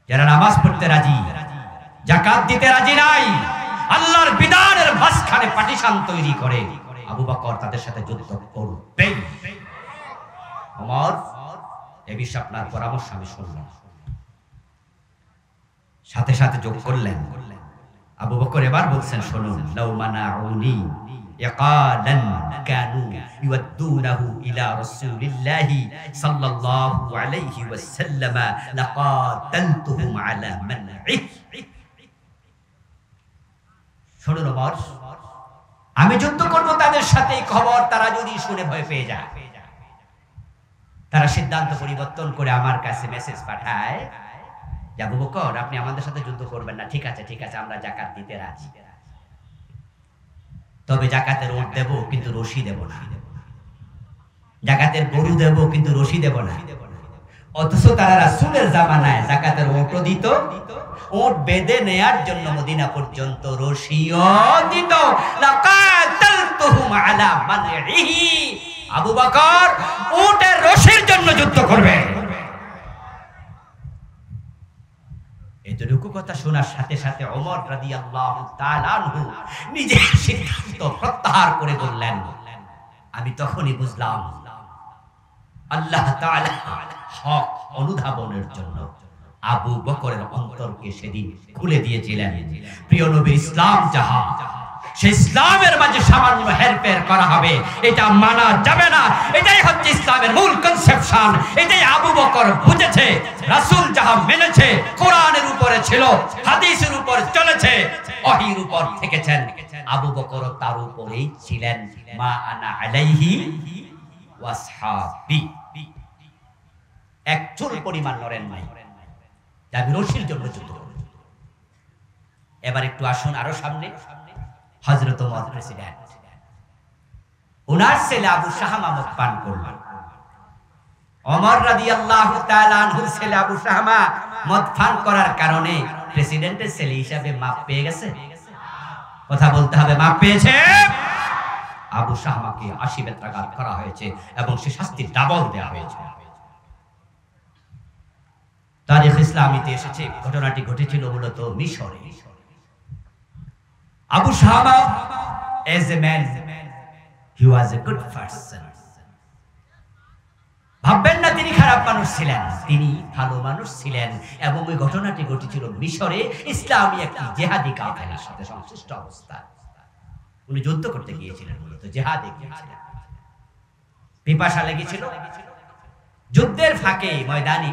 যারা নামাজ পড়তে রাজি, যাকাত দিতে রাজি নাই, আল্লাহর বিধানের মাঝখানে পার্টিশন তৈরি করে, আবু বকর তাদের সাথে যুদ্ধ করবে। ওমর, এই বিষয়ে আপনার পরামর্শ আমি শুনলাম। সাথে সাথে যোগ করলেন। আবু বকর এবার বলছেন, শুনুন, লাউ মানাউনি ইকাদান কানু ইউদ্দুনাহু ইলা রাসূলিল্লাহি সাল্লাল্লাহু আলাইহি ওয়াসাল্লাম লাকাতালতুহুম আলা মানঈ। শুনুন ওমর, আমি যুদ্ধ করব তাদের সাথে, খবর তারা যদি শুনে ভয় পেয়ে যায়, তারা সিদ্ধান্ত পরিবর্তন করে আমার কাছে মেসেজ পাঠায়, আবু বকর আপনি আমাদের সাথে যুদ্ধ করবেন না, ঠিক আছে ঠিক আছে, আমরা যাকাত দিতে রাজি, তবে যাকাতের ওট দেব কিন্তু রশি দেব না, যাকাতের গরু দেব কিন্তু রশি দেব না। অথচ তারা রাসূলের জামানায় যাকাতের ওটও দিত, উট বেঁধে নেয়ার জন্য মদিনা পর্যন্ত রশিও দিত। লাকাতালতুহুম আলা মানইহি, আবু বকর উটের রশির জন্য যুদ্ধ করবে। এতটুকু কথা শোনার সাথে সাথে ওমর রাদিয়াল্লাহু তাআলা আনহু নিজের সিদ্ধান্ত প্রত্যাহার করে বললেন, আমি তখনই বুঝলাম আল্লাহ তাআলা হক অনুধাবনের জন্য আবু বকরের অন্তরকে সেদিন খুলে দিয়েছিলেন। প্রিয় নবী, ইসলাম যাহা, সেই ইসলামের মাঝে সামান্য হেরফের করা হবে এটা মানা যাবে না। এটাই হচ্ছে ইসলামের মূল কনসেপশন। এটাই আবু বকর বুঝেছে। রাসূল যাহা মেনেছে, কোরআনের উপরে ছিল, হাদিসের উপর চলেছে, ওহীর উপর থেকেছেন, আবু বকর তার উপরেই ছিলেন। মা আনা আলাইহি ওয়াসহাবি, এক চুল পরিমাণ নড়েন নাই। আমি রশির জন্য যুদ্ধ করব। এবার একটু আসুন আরো সামনে। হযরত ওমর প্রেসিডেন্ট, ওনার ছেলে আবু শাহামা মদ পান করলেন। ওমর রাদিয়াল্লাহু তাআলা আনহুর ছেলে আবু শাহামা মদ পান করার কারণে প্রেসিডেন্টের ছেলে হিসাবে মাপ পেয়ে গেছে। কথা বলতে হবে, মাপ পেয়েছে। আবু শাহামাকে 80 বেত্রাঘাত করা হয়েছে এবং সে শাস্তি ডাবল দেওয়া হয়েছে। তারিখ ইসলামীতে এসেছে ঘটনাটি ঘটেছিল মূলত মিশরে। Abu শাহামা as a man he was a good person। ভাববেন না তিনি খারাপ মানুষ ছিলেন, তিনি ভালো মানুষ ছিলেন। এবং ওই ঘটনাটি ঘটেছিল মিশরে ইসলামী একটি জিহাদি কাফেলার সাথে সংশ্লিষ্ট অবস্থায়। উনি যুদ্ধ করতে গিয়েছিলেন, মূলত জিহাদে গিয়েছিলেন। পিপাসা লেগেছিল। যুদ্ধের ফাঁকে ময়দানে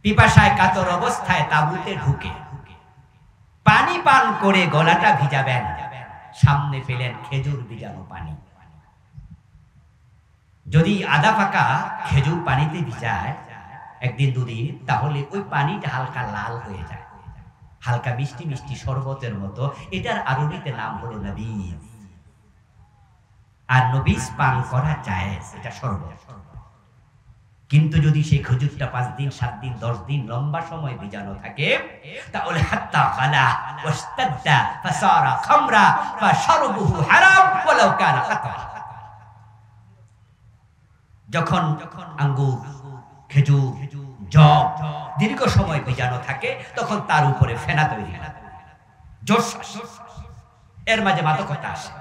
পিপাসায় কাতর অবস্থায় তাঁবুতে ঢুকে পানি পান করে গলাটা ভিজাবেন, সামনে পেলেন খেজুর ভিজানো পানি। যদি আধা পাকা খেজুর পানিতে ভিজায় একদিন দুদিন, তাহলে ওই পানিটা হালকা লাল হয়ে যায়, হালকা মিষ্টি মিষ্টি শরবতের মতো। এটার আরবিতে নাম হলো নবীজ। আর নবীজ পান করা জায়েজ, এটা শরবত। কিন্তু যদি সেই খেজুরটা 5 দিন 7 দিন 10 দিন লম্বা সময় ভিজানো থাকে, তাহলে হাত্তা খালা ওয়াস্তাদা ফাসারা খামরা ফাশরবুহু হারাম ওয়ালাউ কানা খাতা। যখন আঙ্গুর, খেজুর, জব দীর্ঘ সময় ভিজানো থাকে, তখন তার উপরে ফেনা তৈরি হয়, জোশ, এর মাঝে মাদকতা আসে।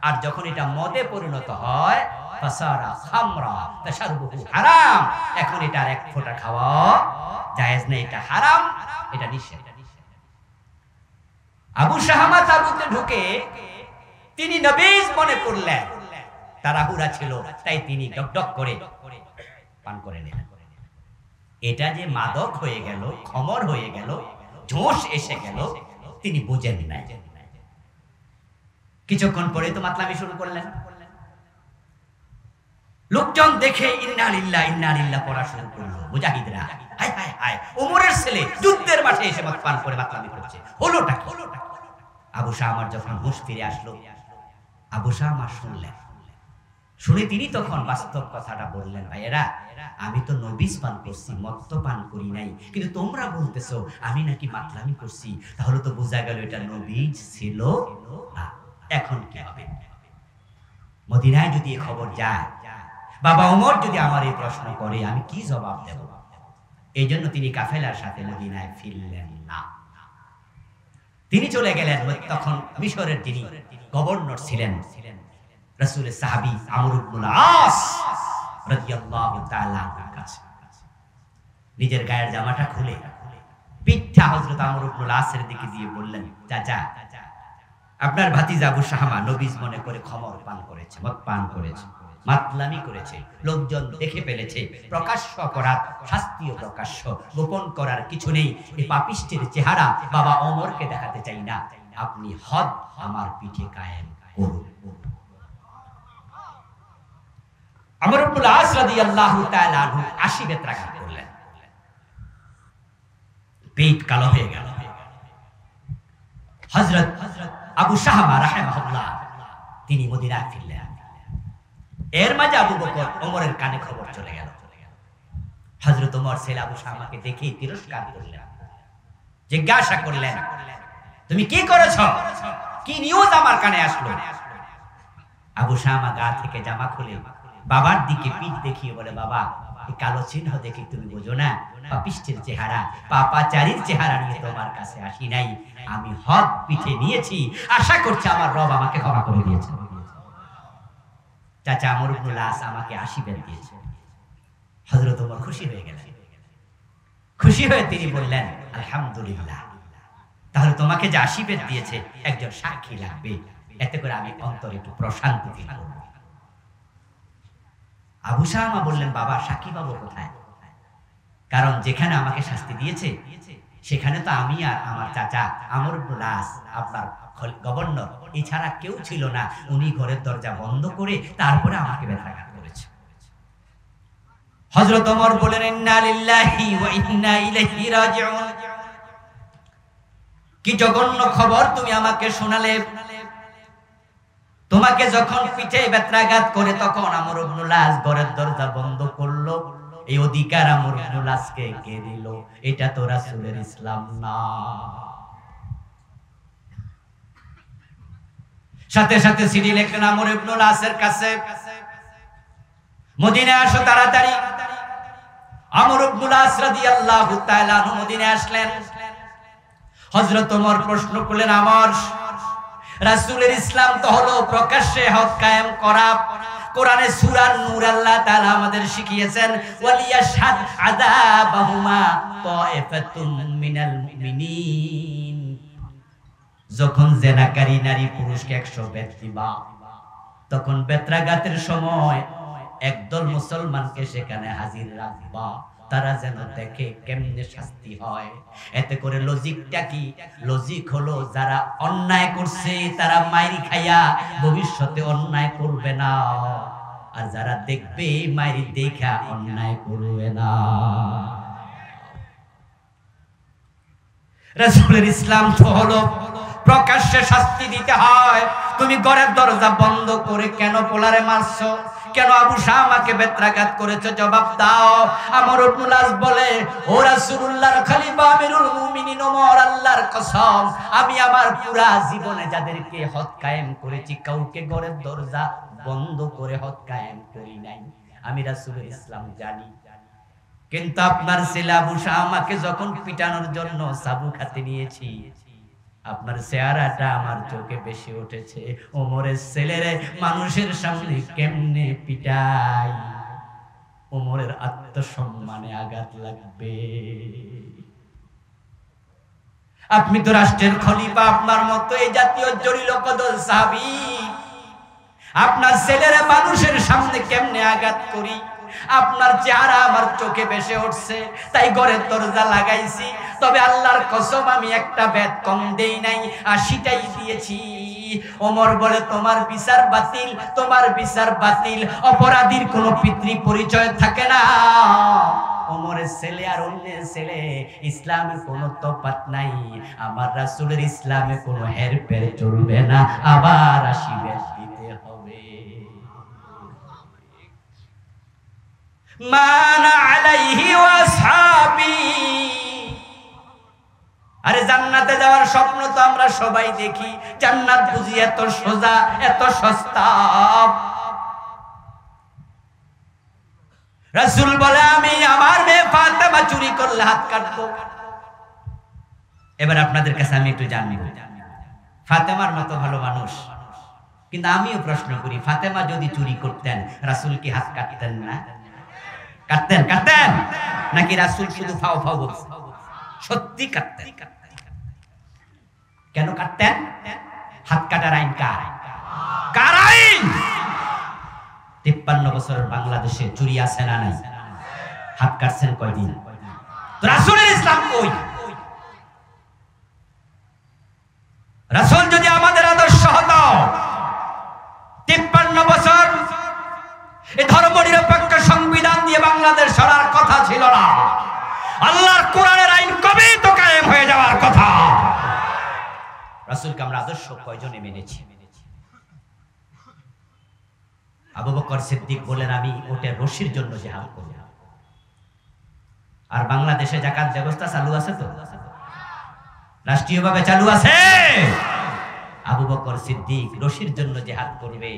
আর যখন এটা মদে পরিণত হয়, ফাসারা খামরা ফাশরবুহু হারাম, এখন এটা আর এক ফোঁটা খাওয়া জায়েজ নেই, এটা হারাম, এটা নিষেধ। আবু শাহামা তাবুতে ঢুকে তিনি নবীজ মনে করলেন, তাড়াহুড়া ছিল, তাই তিনি ডকডক করে পান করে নিলেন। এটা যে মাদক হয়ে গেল, খমর হয়ে গেল, জোশ এসে গেল, তিনি বুঝেন নাই। কিছুক্ষণ পরে তো মাতলামি শুরু করলেন। লোকজন দেখে ইন্না লিল্লাহ ইন্না লিল্লাহ পড়া শুরু করলো। মুজাহিদরা, হায় হায় হায়, ওমরের ছেলে যুদ্ধের মাঠে এসে মদ পান করে মাতলামি করছে, হলোটা কি? আবু শাহামার যখন হুঁশ ফিরে আসলো, আবু শাহামা শুনলেন। শুনে তিনি তখন বাস্তব কথাটা বললেন, ভাইয়েরা, আমি তো নবীজ পান করছি, মদ তো পান করি নাই, কিন্তু তোমরা বলতেছো আমি নাকি মাতলামি করছি, তাহলে তো বোঝা গেল এটা নবীজ ছিল না। এখন কি হবে? মদিনায় যদি এই খবর যায়, বাবা ওমর যদি আমার এই প্রশ্ন করে, আমি কি জবাব দেব? এই জন্য তিনি কাফেলার সাথে মদিনায় ফিরলেন না। তিনি চলে গেলেন তখন মিশরের যিনি গভর্নর ছিলেন, রাসূলের সাহাবী আমর ইবনুল আস রাদিয়াল্লাহু তাআলা কাছে। নিজের গায়ের জামাটা খুলে পিঠা হযরত আমর ইবনুল আসের দিকে দিয়ে বললেন, চাচা, আপনার ভাতিজা আবু শাহামা নবীজ মনে করে খমর পান করেছে, মদ পান করেছে, মাতলামি করেছে, লোকজন দেখে ফেলেছে। প্রকাশ্য অপরাধ, শাস্তিও প্রকাশ্য, গোপন করার কিছু নেই। এই পাপিষ্টের চেহারা বাবা ওমরকে দেখাতে চাই না, আপনি হদ আমার পিঠে কায়েম করুন। আমর ইবনুল আস রাদিয়াল্লাহু তাআলা আনহু 80 বেত্রাঘাত করলেন, পেট কালো হয়ে গেল। হযরত আবু শাহামা রাহিমাহুল্লাহ তিনি মদিনায় ফিরলেন। এর মাঝে আবু বকর ওমরের কানে খবর চলে গেল। হযরত ওমর ছেলে আবু শাহামাকে দেখে তিরস্কার করলেন, জিজ্ঞাসা করলেন, তুমি কি করেছো? কি নিউজ আমার কানে আসলো? আবু শামা গা থেকে জামা খুলে বাবার দিকে পিঠ দেখিয়ে বলে, বাবা, এই কালো চিহ্ন দেখে তুমি বোঝো না পাপিষ্ঠের চেহারা, পাপাচারীর চেহারা নিয়ে তোমার কাছে আসি নাই। আমি হক পিঠে নিয়েছি, আশা করছি আমার রব আমাকে ক্ষমা করে দিয়েছে। চাচা আমর ইবনুল আস আমাকে আশীর্বাদ দিয়েছে। হযরত ওমর খুশি হয়ে গেলেন। খুশি হয়ে তিনি বললেন, আলহামদুলিল্লাহ, তাহলে তোমাকে যে আশীর্বাদ দিয়েছে একজন সাক্ষী লাগবে, এতে করে আমি অন্তরে একটু প্রশান্তি ফিল করব। আবু শামা বললেন, বাবা, সাক্ষী পাবো কোথায়? কারণ যেখানে আমাকে শাস্তি দিয়েছে সেখানে তো আমি আর আমার চাচা আমর ইবনুল আস, আপনার গভর্নর, এছাড়া কেউ ছিল না। উনি ঘরের দরজা বন্ধ করে তারপরে আমাকে বেত্রাঘাত করেছে। হযরত ওমর বলেন, ইন্না লিল্লাহি ওয়া ইন্না ইলাইহি রাজিউন। কি জঘন্য খবর তুমি আমাকে শোনালে। তোমাকে যখন পিঠে বেত্রাঘাত করে তখন আমর ইবনুল আস ঘরের দরজা বন্ধ করলো। এই অধিকার আমর ইবনুল আসকে কে দিল? এটা তো রাসূলের ইসলাম না। সাথে সাথে সিডি লিখলেন আমর ইবনুল আসের কাছে, মদিনায় আসো তাড়াতাড়ি। আমর ইবনুল আস রাদিয়াল্লাহু তাআলা আনহু মদিনায় আসলেন। হযরত ওমর প্রশ্ন করলেন, আমর, রাসূলের ইসলাম তো হলো প্রকাশ্যে হক কায়েম করা। কোরআনে সূরা নূর আল্লাহ তাআলা আমাদের শিখিয়েছেন, ওয়ালিয়াশহাদ আযাবাহুমা তায়েফাতুম মিনাল মুমিনিন। যখন জেনাকারী নারী পুরুষকে 100 বেত দিবা, তখন বেত্রাঘাতের সময় একদল মুসলমানকে সেখানে হাজির রাখবা, তারা যেন দেখে কেমনে শাস্তি হয়। এতে করে লজিকটা কি? লজিক হলো যারা অন্যায় করছে তারা মাইরি খাইয়া ভবিষ্যতে অন্যায় করবে না, আর যারা দেখবে মাইরি দেখা অন্যায় করবে না। রাসূলের ইসলাম তো হলো প্রকাশ্যে শাস্তি দিতে হয়। তুমি ঘরের দরজা বন্ধ করে কেন পোলারে মারছো? কেন আবু শামাকে বেত্রাঘাত করেছো? জবাব দাও। আমর ইবনুল আস বলে, ও রাসূলুল্লাহর খলিফা আমিরুল মুমিনিন ওমর, আল্লাহর কসম, আমি আমার পুরা জীবনে যাদেরকে হদ কায়েম করেছি কাউকে ঘরের দরজা বন্ধ করে হদ কায়েম করি নাই। আমি রাসূলের ইসলাম জানি। কিন্তু আপনার ছেলে আবু শামাকে যখন পিটানোর জন্য সাবু খাতে নিয়েছি, আপনার চেহারাটা আমার চোখে বেশি উঠেছে। ওমরের ছেলেরে মানুষের সামনে কেমনে পিটাই? ওমরের আত্মসম্মানে আঘাত লাগবে। আপনি তো রাষ্ট্রের খলিফা, আপনার মতো এই জাতীয় জলিল কদর সাহাবী, আপনার ছেলেরে মানুষের সামনে কেমনে আঘাত করি? আপনার চেহারা আমার চোখে ভেসে উঠছে, তাই ঘরের দরজা লাগাইছি। তবে আল্লাহর কসম আমি একটা বেত কম দেই নাই, 80টাই দিয়েছি। ওমর বলে, তোমার বিচার বাতিল, তোমার বিচার বাতিল। অপরাধীর কোনো পিতৃ পরিচয় থাকে না। ওমরের ছেলে আর অন্যের ছেলে ইসলামে কোনো তফাৎ নাই। আমার রাসূলের ইসলামে কোনো হেরফের চলবে না। আবার আশীর্বাদ দিতে হবে। মানা আলাইহি ওয়াসহাবি। আরে জান্নাতে যাওয়ার স্বপ্ন তো আমরা সবাই দেখি। জান্নাত বুঝি এত সোজা, এত সস্তা? রাসূল বলে, আমি আমার মেয়ে ফাতেমা চুরি করলে হাত কাটবো। এবার আপনাদের কাছে আমি একটু জানবো, ফাতেমার মতো ভালো মানুষ, কিন্তু আমিও প্রশ্ন করি, ফাতেমা যদি চুরি করতেন রাসূল কি হাত কাটতেন না? কাটতেন? কাটতেন নাকি রাসূল শুধু ফাও ফাও বলছেন? সত্যি কাটতেন। কেন কাটতেন? হাত কাটার আইন কার? কার আইন? 53 বছরের বাংলাদেশে চুরি আছে না নাই? হাত কাটছেন কয়দিন? তো রাসূলের ইসলাম কই? রাসূল যদি আমাদের আদর্শ হতো, 53 বছর এই ধর্মনিরপেক্ষ সংবিধান দিয়ে বাংলাদেশ সরার কথা ছিল না। আল্লাহর কোরআনের আইন কবেই তো কায়েম হয়ে যাওয়ার কথা। রাসূলকে আমরা আদর্শ কয়জনে মেনেছি? আবু বকর সিদ্দিক বলেন, আমি ওটের রশির জন্য জিহাদ করব। আর বাংলাদেশে যাকাত ব্যবস্থা চালু আছে তো? রাষ্ট্রীয়ভাবে চালু আছে। আবু বকর সিদ্দিক রশির জন্য জিহাদ করবে,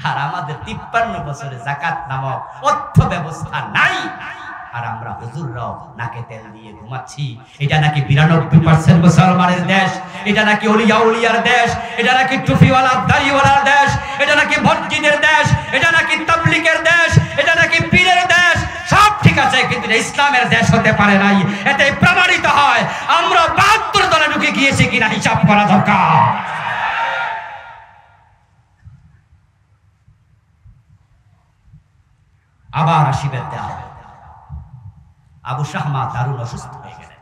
আর আমাদের 53 বছরে যাকাত নামক অর্থ ব্যবস্থা নাই, আর আমরা হুজুররাও নাকে তেল দিয়ে ঘুমাচ্ছি। এটা নাকি 92% মুসলমানের দেশ, এটা নাকি ওলিয়া উলিয়ার দেশ, এটা নাকি টুপিওয়ালা দাড়িওয়ালার দেশ, এটা নাকি মসজিদের দেশ, এটা নাকি তাবলীগের দেশ, এটা নাকি পীরের দেশ। সব ঠিক আছে, কিন্তু ইসলামের দেশ হতে পারে নাই। এতে প্রমাণিত হয় আমরা 72 দলে ঢুকে গিয়েছি কিনা হিসাব করা দরকার। আবার আসিবেন দেওয়া হবে। আবু শাহমা দারুণ অসুস্থ হয়ে গেলেন।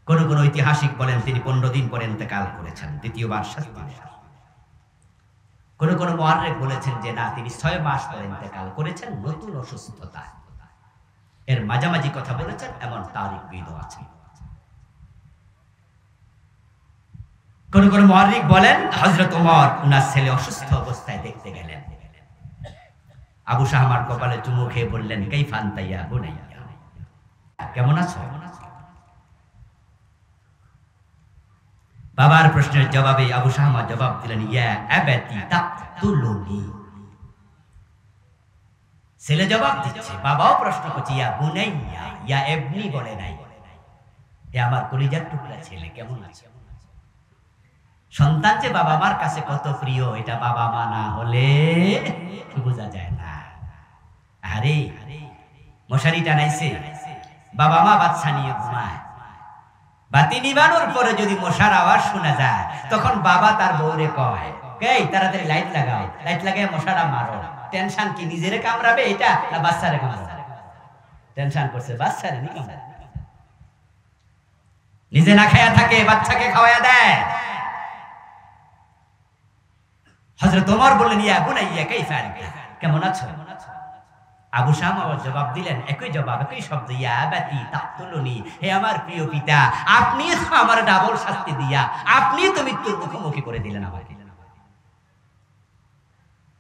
কোন কোন ঐতিহাসিক বলেন তিনি 15 দিন পরে ইন্তেকাল করেছেন, দ্বিতীয়বার শাস্তি। কোন কোন মুআররিখ বলেছেন যে না, তিনি 6 মাস পরে ইন্তেকাল করেছেন নতুন অসুস্থতা। এর মাঝামাঝি কথা বলেছেন এমন তারিখবিদ আছে। কোন কোন মুআররিখ বলেন হযরত ওমর উনার ছেলে অসুস্থ অবস্থায় দেখতে গেলেন। আবু শাহমার কপালে চুমু খেয়ে বললেন, কাইফা আনতা ইয়া বুনাইয়া, কেমন আছো? বাবার প্রশ্নের জবাবে আবু শাহমা জবাব দিলেন, ইয়া আবাতি তাকতুলুনি। ছেলে জবাব দিচ্ছে, বাবাও প্রশ্ন করছে, ইয়া বুনাইয়া, ইয়া ইবনি বলে নাই। এ আমার কলিজার টুকরা ছেলে, কেমন আছে? সন্তান যে বাবা মার কাছে কত প্রিয়, এটা বাবা মা না হলে বোঝা যায় না। আরে মশারি টানাইছে, বাবা মা বাচ্চা নিয়ে ঘুমায়, বাতি নিবানোর পরে যদি মশার আওয়াজ শোনা যায়, তখন বাবা তার বউরে কয়, এই তাড়াতাড়ি লাইট লাগাও, লাইট লাগায় মশাটা মারো। টেনশন কি, নিজেরে কামড়াবে এটা না বাচ্চারে কামড়াবে? টেনশন করছে বাচ্চারে নি কামড়াবে, নিজে না খায়া থাকে, বাচ্চাকে খাওয়ায়া দেয়। হযরত ওমর বললেন, ইয়া বুনাইয়া কাইফা আনতা, কেমন আছো? আবু শাহমা জবাব দিলেন একই জবাব, একই শব্দ, ইয়া আবাতি তাকতুলুনি, হে আমার প্রিয় পিতা, আপনি তো আমার ডাবল শাস্তি দিয়া আপনি তো মৃত্যুর মুখোমুখি করে দিলেন আমাকে।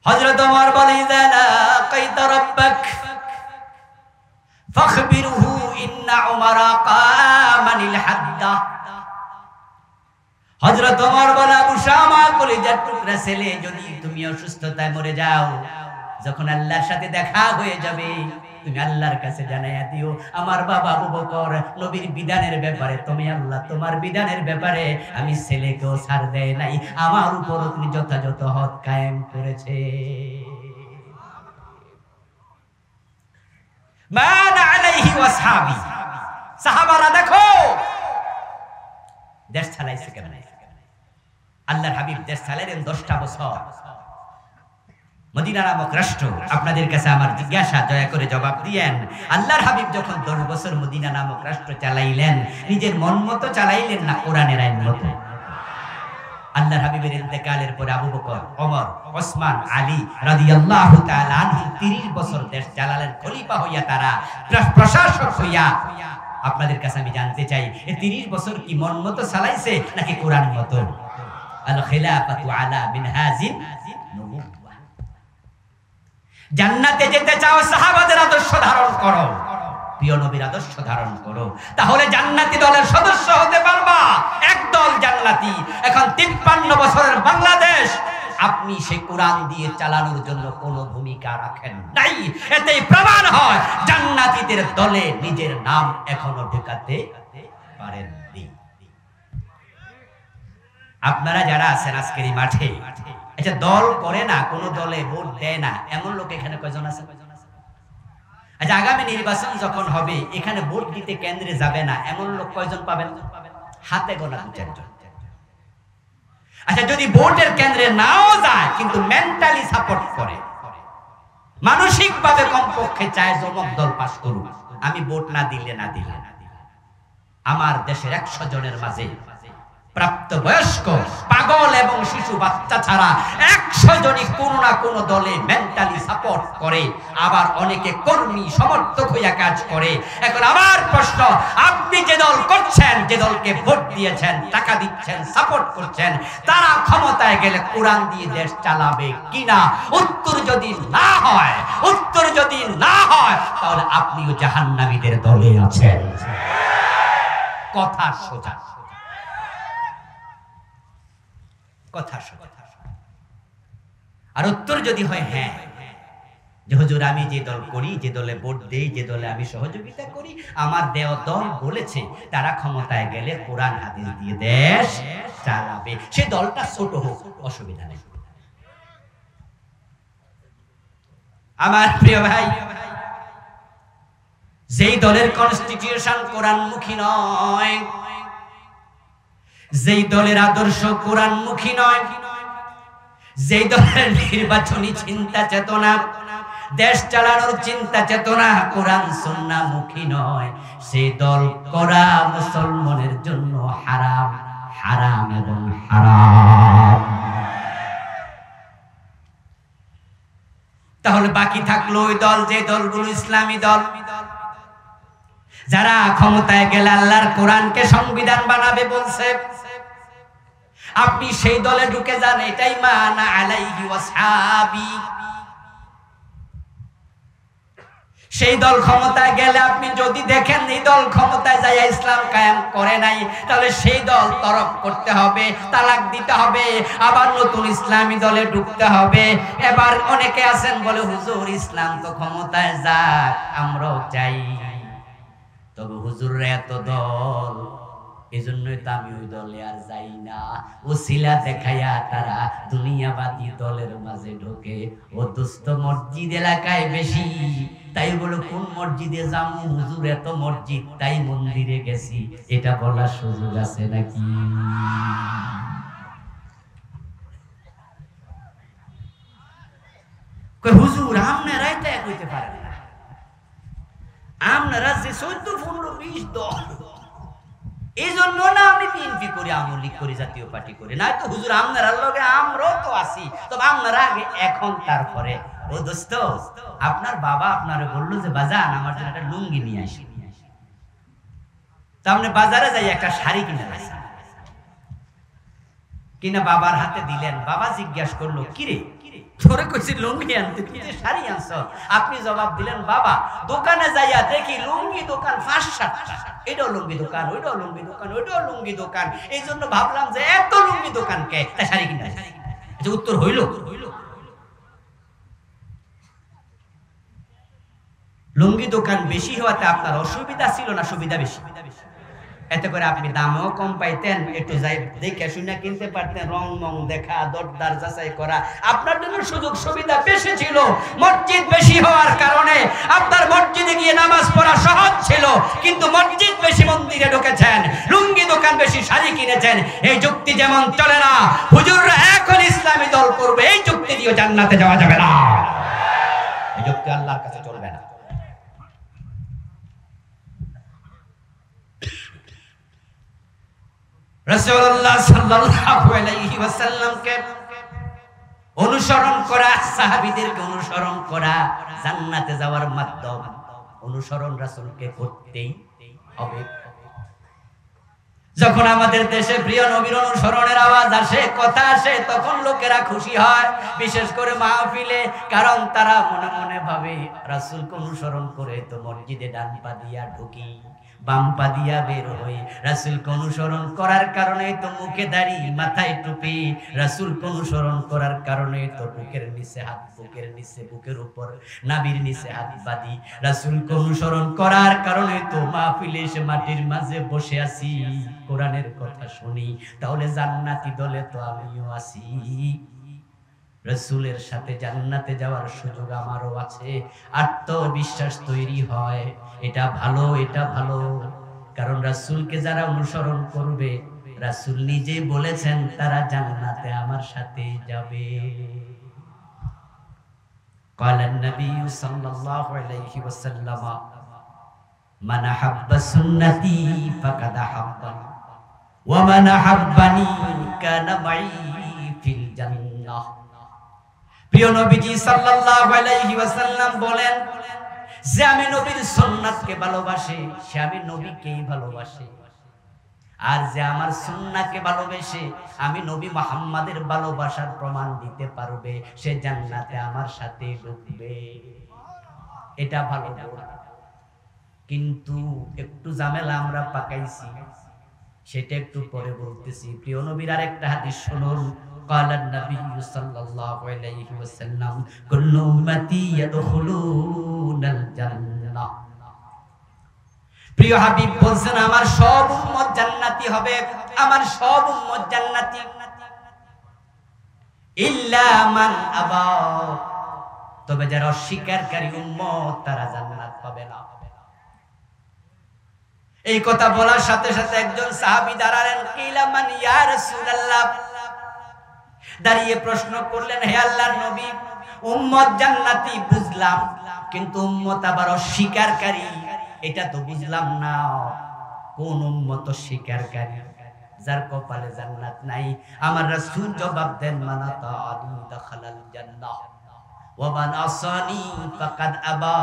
হযরত ওমর বলেন, ইযা লাকাইতা রাব্বাক ফাখবিরহু ইন্না উমারা কামানিল হাদ্দা। হযরত ওমর বলেন, আবু শাহমা কলিজার টুকরা ছেলে, যদি তুমি অসুস্থতায় মরে যাও, যখন আল্লাহর সাথে দেখা হয়ে যাবে, তুমি আল্লাহর কাছে জানাইয়া দিও, আমার বাবা আবু বকর নবীর বিধানের ব্যাপারে তুমি আল্লাহ তোমার বিধানের ব্যাপারে আমি ছেলেকেও ছাড় দেয় নাই, আমার উপর তুমি যথাযথ হক কায়েম করেছে। মান আলাইহি ওয়াসহাবি, সাহাবারা দেখো দেশ চালাইছে কেমন। আল্লাহর হাবিব দেশ চালাইলেন 10টা বছর। মদিনা নামক রাষ্ট্র, আপনাদের কাছে আমার জিজ্ঞাসা, দয়া করে জবাব দিয়েন, আল্লাহর হাবিব যখন 10 বছর মদিনা নামক রাষ্ট্র চালাইলেন, নিজের মন মতো চালাইলেন না কোরআনের আইন মতো? আল্লাহর হাবিবের ইন্তেকালের পরে আবু বকর, ওমর, ওসমান, আলী রাদিয়াল্লাহু তাআলা আনহু 30 বছর দেশ চালালেন খলিফা হইয়া, তারা প্রশাসক হইয়া। আপনাদের কাছে আমি জানতে চাই, এই 30 বছর কি মন মতো চালাইছে নাকি কোরআন মতো? আল খিলাফাতু আলা মিনহাজিন নবুওয়াহ। জান্নাতে যেতে চাও, সাহাবাদের আদর্শ ধারণ করো, প্রিয় নবীর আদর্শ ধারণ করো, তাহলে জান্নাতি দলের সদস্য হতে পারবা। একদল জান্নাতি। এখন 53 বছরের বাংলাদেশ আপনি সেই কোরআন দিয়ে চালানোর জন্য কোনো ভূমিকা রাখেন নাই। এতেই প্রমাণ হয় জান্নাতীদের দলে নিজের নাম এখনো ঢোকাতে পারেননি। আপনারা যারা আছেন আজকের এই মাঠে, আচ্ছা দল করে না, কোন দলে ভোট দেয় না, এমন লোক এখানে কয়জন আছে? আচ্ছা আগামী নির্বাচন যখন হবে, এখানে ভোট দিতে কেন্দ্রে যাবে না, এমন লোক কয়জন পাবেন? হাতে গোনা 2-4 জন। আচ্ছা যদি ভোটের কেন্দ্রে নাও যায়, কিন্তু মেন্টালি সাপোর্ট করে, মানসিক ভাবে কমপক্ষে চায় জমক দল পাস করুক, আমি ভোট না দিলে আমার দেশের 100 জনের মাঝে প্রাপ্তবয়স্ক, পাগল এবং শিশু বাচ্চা ছাড়া 100 জনই কোনো না কোনো দলে মেন্টালি সাপোর্ট করে, আবার অনেকে কর্মী সমর্থক হইয়া কাজ করে। এখন আমার প্রশ্ন, আপনি যে দল করছেন, যে দলকে ভোট দিয়েছেন, টাকা দিচ্ছেন, সাপোর্ট করছেন, তারা ক্ষমতায় গেলে কোরআন দিয়ে দেশ চালাবে কিনা? উত্তর যদি না হয়, তাহলে আপনিও জাহান্নামীদের দলে আছেন। কথা সোজা। কথা শোনে। আর উত্তর যদি হয় হ্যাঁ, যে হুজুর আমি যে দল করি, যে দলে ভোট দেই, যে দলে আমি সহযোগিতা করি, আমার দেওয়া দল বলেছে তারা ক্ষমতায় গেলে কোরআন হাদিস দিয়ে দেশ চালাবে, সে দলটা ছোট হোক, অসুবিধা নেই। আমার প্রিয় ভাই, যেই দলের কনস্টিটিউশন কোরআনমুখী নয়, যেই দলের আদর্শ কোরআনমুখী নয়, যেই দলের নির্বাচনী চিন্তা চেতনা, দেশ চালানোর চিন্তা চেতনা কোরআন সুন্নাহ মুখী নয়, সেই দল করা মুসলমানের জন্য হারাম, হারাম এবং হারাম। তাহলে বাকি থাকলো ওই দল, যে দলগুলো ইসলামী দল, যারা ক্ষমতায় গেলে আল্লাহর কোরআনকে সংবিধান বানাবে বলছে। আপনি সেই দলে ঢুকে যান, এটাই মানা আলাইহি ওয়াসহাবি। সেই দল ক্ষমতায় গেলে আপনি যদি দেখেন এই দল ক্ষমতায় যায় ইসলাম কায়েম করে নাই, তাহলে সেই দল তরক করতে হবে, তালাক দিতে হবে, আবার নতুন ইসলামী দলে ঢুকতে হবে। এবার অনেকে আছেন বলে হুজুর ইসলাম তো ক্ষমতায় যাক, আমরাও চাই, তবে হুজুররা এত দল, এজন্যই তো আমি ওই দলে আর যাই না। ওসিলা দেখাইয়া তারা দুনিয়াবাদী দলের মাঝে ঢোকে। ও দোস্ত মসজিদ এলাকায় বেশি, তাই বলে কোন মসজিদে যাবো, হুজুর এত মসজিদ তাই মন্দিরে গেছি, এটা বলার সুযোগ আছে নাকি? হুজুর আপনারাই তো এক হইতে পারেন না, আপনারা যে 14, 15, 20 দল, এই জন্য না আমি বিএনপি করি, আওয়ামী লীগ করি, জাতীয় পার্টি করি না। তো হুজুর আপনারা লগে আমরাও তো আছি, তবে আপনারা আগে, এখন তারপরে। ও দোস্ত, আপনার বাবা আপনারে বললো যে বাজান আমার জন্য একটা লুঙ্গি নিয়ে আসি, তো আপনি বাজারে যাই একটা শাড়ি কিনে আসেন, কিনা বাবার হাতে দিলেন। বাবা জিজ্ঞাসা করলো কিরে তোরে কইছি লুঙ্গি আনতে, তুই শাড়ি আনছ? আপনি জবাব দিলেন বাবা দোকানে যাইয়া দেখি লুঙ্গি দোকান 5-7টা, এটাও লুঙ্গি দোকান, ওইটাও লুঙ্গি দোকান, ওইটাও লুঙ্গি দোকান, এই জন্য ভাবলাম যে এত লুঙ্গি দোকান কে, তাই শাড়ি কিনে আসি। যে উত্তর হইল, লুঙ্গি দোকান বেশি হওয়াতে আপনার অসুবিধা ছিল না সুবিধা বেশি? এতে করে আপনি দামও কম পাইতেন, একটু যাই দেখে শুনে কিনতে পারতেন, রং মং দেখা, দরদার যাচাই করা, আপনার জন্য সুযোগ সুবিধা বেশি ছিল। মসজিদ বেশি হওয়ার কারণে আপনার মসজিদে গিয়ে নামাজ পড়া সহজ ছিল, কিন্তু মসজিদ বেশি মন্দিরে ঢুকেছেন, লুঙ্গি দোকান বেশি শাড়ি কিনেছেন। এই যুক্তি যেমন চলে না, হুজুররা এখন ইসলামী দল করবে, এই যুক্তি দিয়ে জান্নাতে যাওয়া যাবে না, এই যুক্তি আল্লাহর কাছে চলবে না। রাসূলুল্লাহ সাল্লাল্লাহু আলাইহি ওয়াসাল্লামকে অনুসরণ করা, সাহাবীদেরকে অনুসরণ করা জান্নাতে যাওয়ার মাধ্যম। অনুসরণ রাসূলকে করতেই হবে। যখন আমাদের দেশে প্রিয় নবীর অনুসরণের আওয়াজ আসে, কথা আসে, তখন লোকেরা খুশি হয়, বিশেষ করে মাহফিলে, কারণ তারা মনে মনে ভাবে রাসূলকে অনুসরণ করে তো মসজিদে ডান পা দিয়া ঢুকি, বাম পা দিয়া বের হই। রাসূলকে অনুসরণ করার কারণে তো মুখে দাড়ি, মাথায় টুপি। রাসূলকে অনুসরণ করার কারণে তো বুকের নিচে হাত, বুকের নিচে, বুকের উপর, নাভির নিচে হাত বাঁধি। রাসূলকে অনুসরণ করার কারণে তো মাহফিলে এসে মাটির মাঝে বসে আছি, কোরআনের কথা শুনি। তাহলে জান্নাতি দলে তো আমিও আছি, রাসূলের সাথে জান্নাতে যাওয়ার সুযোগ আমারও আছে। আত্মবিশ্বাস তৈরি হয়, এটা ভালো, এটা ভালো। কারণ রাসূলকে যারা অনুসরণ করবে, রাসূল নিজে বলেছেন তারা জান্নাতে আমার সাথে যাবে। ক্বালান নবী সাল্লাল্লাহু আলাইহি ওয়াসাল্লাম মান আহাব্বা সুন্নতি ফাকাদ আহাব্বানি ওয়া মান আহাব্বানি কানা মাই ফিল জান্নাহ। প্রিয় নবীজি সাল্লাল্লাহু আলাইহি ওয়াসাল্লাম বলেন, যে আমি নবীর সুন্নাতকে ভালোবাসে সে আমি নবীকেই ভালোবাসে, আর যে আমার সুন্নাহকে ভালোবেসে আমি নবী মুহাম্মাদের ভালোবাসার প্রমাণ দিতে পারবে, সে জান্নাতে আমার সাথে ঢুকবে। এটা ভালো। কিন্তু একটু ঝামেলা আমরা পাকাইছি, সেটা একটু পরে বলতেছি। প্রিয় নবীর আরেকটা হাদিস শুনুন, ক্বালা নবী সাল্লাল্লাহু আলাইহি ওয়াসাল্লাম কুল্লু উম্মতি ইয়াদখুলুনাল জান্নাহ। প্রিয় হাবিব বলছেন আমার সব উম্মত জান্নাতি হবে, আমার সব উম্মত জান্নাতি, ইল্লা মান আবা, তবে যারা অস্বীকারী উম্মত তারা জান্নাত পাবে না। এই কথা বলার সাথে সাথে একজন সাহাবী দাঁড়ালেন, কিলা মান ইয়া রাসূলুল্লাহ, দাঁড়িয়ে প্রশ্ন করলেন, হে আল্লাহর নবী, উম্মত জান্নাতি বুঝলাম, কিন্তু উম্মত আবার অস্বীকারী এটা তো বুঝলাম না। কোন উম্মত অস্বীকারী? যার কপালে জান্নাত নাই। আমার রাসূল জবাব দেন, মান আতানি দাখালাল জান্নাহ ওয়া মান আসানি ফাকাদ আবা,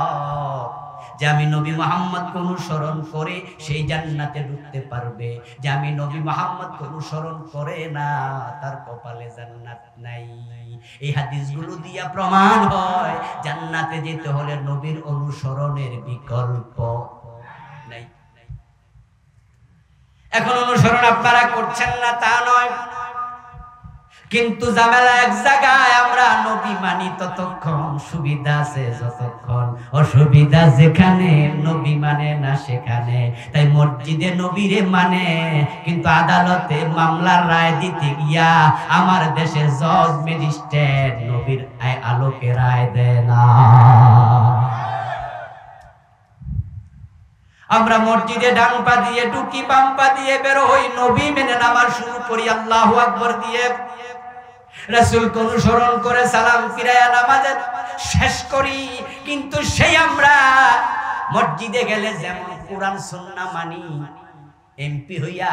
যে আমি নবী মুহাম্মদকে অনুসরণ করে সেই জান্নাতে ঢুকতে পারবে, যে আমি নবী মুহাম্মদকে অনুসরণ করে না তার কপালে জান্নাত নাই। এই হাদিসগুলো দিয়া প্রমাণ হয় জান্নাতে যেতে হলে নবীর অনুসরণের বিকল্প নাই। এখন অনুসরণ আপনারা করছেন না তা নয়, কিন্তু ঝামেলা এক জায়গায়, আমরা নবী মানি ততক্ষণ সুবিধা আছে যতক্ষণ, অসুবিধা যেখানে নবী মানে না সেখানে। তাই মসজিদে নবীরে মানে, কিন্তু আদালতে মামলার রায় দিতে গিয়া আমার দেশের জজ ম্যাজিস্ট্রেট নবীর আলোকে রায় দেয় না। আমরা মসজিদে ডান পা দিয়ে ঢুকি, বাম পা দিয়ে বের হই, নবী মেনে নামাজ শুরু করি আল্লাহু আকবার দিয়ে, রাসূলকে অনুসরণ করে সালাম ফিরায়া নামাজ শেষ করি। কিন্তু সেই আমরা মসজিদে গেলে যেমন কোরআন সুন্নাহ মানি, এমপি হইয়া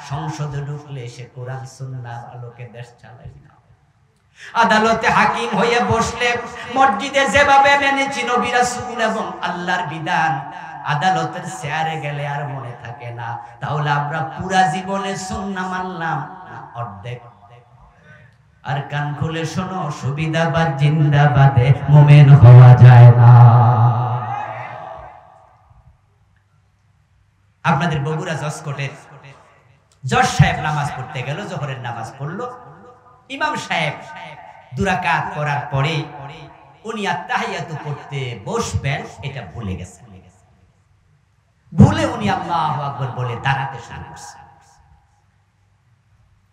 সংসদে ঢুকলে সে কোরআন সুন্নাহর আলোকে দেশ চালাই না। আদালতে হাকিম হয়ে বসলে মসজিদে যেভাবে মেনেছি নবী রাসূল এবং আল্লাহর বিধান, আদালতের চেয়ারে গেলে আর মনে থাকে না। তাহলে আমরা পুরা জীবনে সুন্নাহ মানলাম না অর্ধেক? আর কান খুলে শোনো, সুবিধাবাদ জিন্দাবাদে মুমিন হওয়া যায় না। আপনাদের বগুড়া জজকোটের জজ সাহেব নামাজ পড়তে গেল, জোহরের নামাজ পড়লো, ইমাম সাহেব দুরাকাত করার পরে উনি আত্তাহিয়াতু পড়তে বসবেন, এটা ভুলে গেছেন। ভুলে উনি আল্লাহু আকবার বলে দাঁড়াতে শুরু করছেন।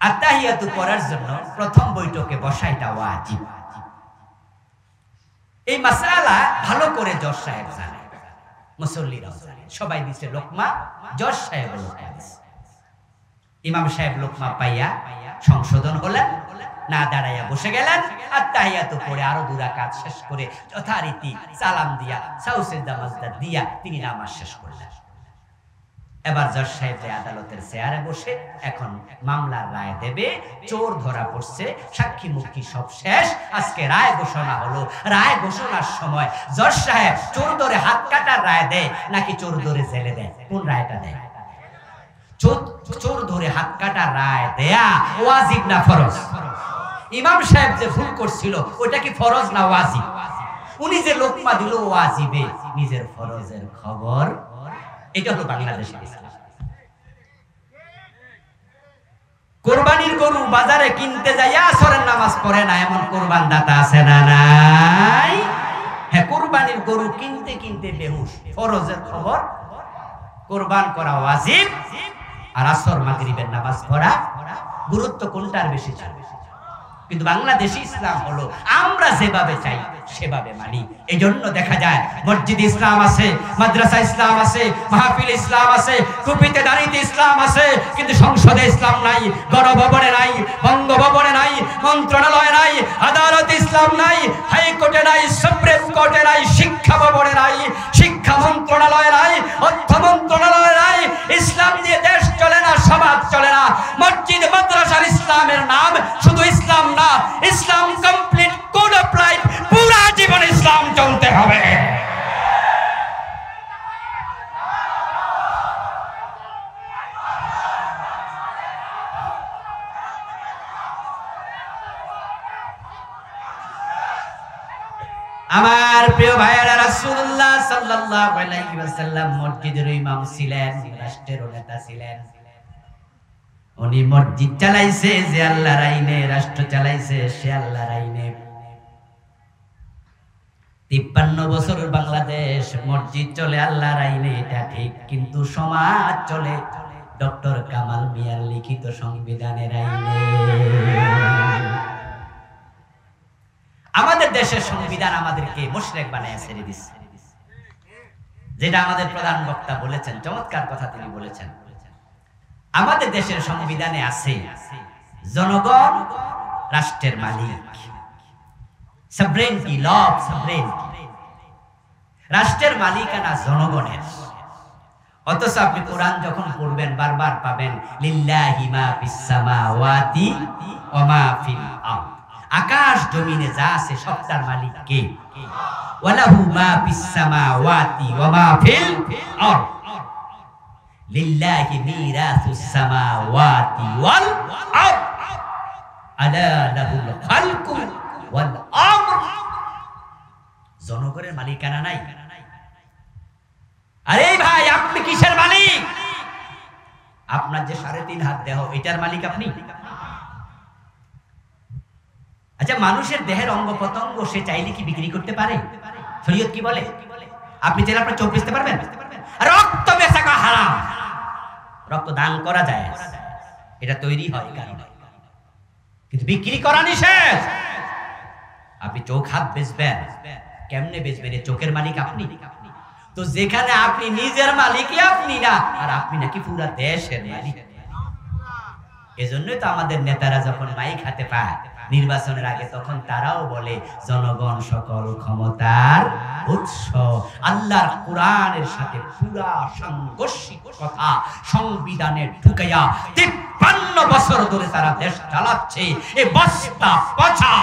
আত্তাহিয়াতু পড়ার জন্য প্রথম বৈঠকে বসাইটা ওয়াজিব। এই মাসআলা ভালো করে জজ সাহেব জানে, মুসল্লিরাও জানে, সবাই দিছে লোকমা, জজ সাহেব লোকমা দিছে। ইমাম সাহেব লোকমা পাইয়া সংশোধন হলেন, না দাঁড়াইয়া বসে গেলেন, আত্তাহিয়াতু পড়ে আরো দুই রাকাত শেষ করে যথারীতি সালাম দিয়া সাউসিজদা মাজদা দিয়া তিনি নামাজ শেষ করলেন। এবার জজ সাহেব আদালতের চেয়ারে বসে এখন মামলার রায় দেবে। চোর ধরা পড়ছে, সাক্ষী মুখী সব শেষ, আজকে রায় ঘোষণা হলো। রায় ঘোষণার সময় জজ সাহেব চোর ধরে হাত কাটার রায় দেয় নাকি চোর ধরে জেলে দেয়? কোন রায়টা দেয়? চোর ধরে হাত কাটার রায় দেয়া ওয়াজিব না ফরজ? ইমাম সাহেব যে ভুল করছিল ওটা কি ফরজ না ওয়াজিব? উনি যে লোকমা দিল ওয়াজিবে, নিজের ফরজের খবর। এটা হলো বাংলাদেশের ইসলাম। কোরবানির গরু বাজারে কিনতে যাইয়া আসরের নামাজ পড়ে না এমন কোরবান দাতা আছে না নাই? হ্যাঁ, কোরবানির গরু কিনতে কিনতে বেহুশ, ফরজের খবর। কোরবান করা ওয়াজিব আর আসর মাগরিবের নামাজ পড়া গুরুত্ব কোনটার বেশি চাই? কিন্তু বাংলাদেশি ইসলাম হলো আমরা যেভাবে চাই সেভাবে মানি। এই জন্য দেখা যায় মসজিদ ইসলাম আছে, মাদ্রাসা ইসলাম আছে, মাহফিল ইসলাম আছে, টুপিতে দাঁড়িতে ইসলাম আছে, কিন্তু সংসদে ইসলাম নাই, গণভবনে নাই, বঙ্গভবনে নাই, মন্ত্রণালয়ে নাই, আদালতে ইসলাম নাই, হাইকোর্টে নাই, সুপ্রিম কোর্টে নাই, শিক্ষা ভবনে নাই, শিক্ষা মন্ত্রণালয়ে নাই, অর্থ মন্ত্রণালয়ে নাই। ইসলাম দিয়ে দেশ চলে না, সমাজ চলে না। মসজিদ মাদ্রাসার ইসলামের নাম শুধু ইসলাম না, ইসলাম কমপ্লিট কোড অফ লাইফ, পুরা জীবন ইসলাম চলতে হবে। আমার প্রিয় ভাইয়েরা, রাসূলুল্লাহ সাল্লাল্লাহু আলাইহি ওয়াসাল্লাম মসজিদের ইমাম ছিলেন, রাষ্ট্রের নেতা ছিলেন। উনি মসজিদ চালাইছে যে আল্লাহর আইনে, রাষ্ট্র চালাইছে সে আল্লাহর আইনে। 53 বছর বাংলাদেশ মসজিদ চলে আল্লাহর আইনে, এটা ঠিক, কিন্তু সমাজ চলে ডক্টর কামাল মিয়ার লিখিত সংবিধানের আইনে। আমাদের দেশের সংবিধান আমাদেরকে মুশরিক বানায় ছেড়ে দিচ্ছে, যেটা আমাদের প্রধান বক্তা বলেছেন, চমৎকার কথা তিনি বলেছেন। আমাদের দেশের সংবিধানে আছে জনগণ রাষ্ট্রের মালিক, সভরেনিটি, ল অফ সভরেনিটি, রাষ্ট্রের মালিকানা জনগণের। অথচ আপনি কোরআন যখন পড়বেন বারবার পাবেন লিল্লাহি মা ফিস সামাওয়াতি ওয়া মা ফিল আরদ, আকাশ জমিনে যা আছে সবটার মালিক কে? ওয়ালাহু মা ফিস সামাওয়াতি ওয়া মা ফিল আরদ লিল্লাহি মিরাসুস সামাওয়াতি ওয়াল আরদ আলা লাহুল খালকু ওয়াল আমর। জনগণের মালিকানা নাই। আরে ভাই, আপনি কিসের মালিক? আপনার যে 3.5 হাত দেহ, এটার মালিক আপনি? আচ্ছা, মানুষের দেহের অঙ্গ প্রত্যঙ্গ সে চাইলে কি বিক্রি করতে পারে? শরীয়ত কি বলে? আপনি চাইলে আপনার চোখ বেচতে পারবেন? রক্ত বেচা হারাম, রক্ত দান করা যায়, এটা তৈরি হয় কারণে, কিন্তু বিক্রি করা নিষেধ। আপনি চোখ হাত বেচবেন, কেমনে বেচবেন? চোখের মালিক আপনি। তো যেখানে আপনি নিজের মালিকই আপনি না, আর আপনি নাকি পুরো দেশের মালিক। এজন্যই তো আমাদের নেতারা যখন মাইক হাতে পায় নির্বাচনের আগে, তখন তারাও বলে জনগণ সকল ক্ষমতার উৎস। আল্লাহর কোরআনের সাথে পুরা সাংঘর্ষিক কথা সংবিধানে ঢুকাইয়া 53 বছর ধরে তারা দেশ চালাচ্ছে। এই বস্তা পচা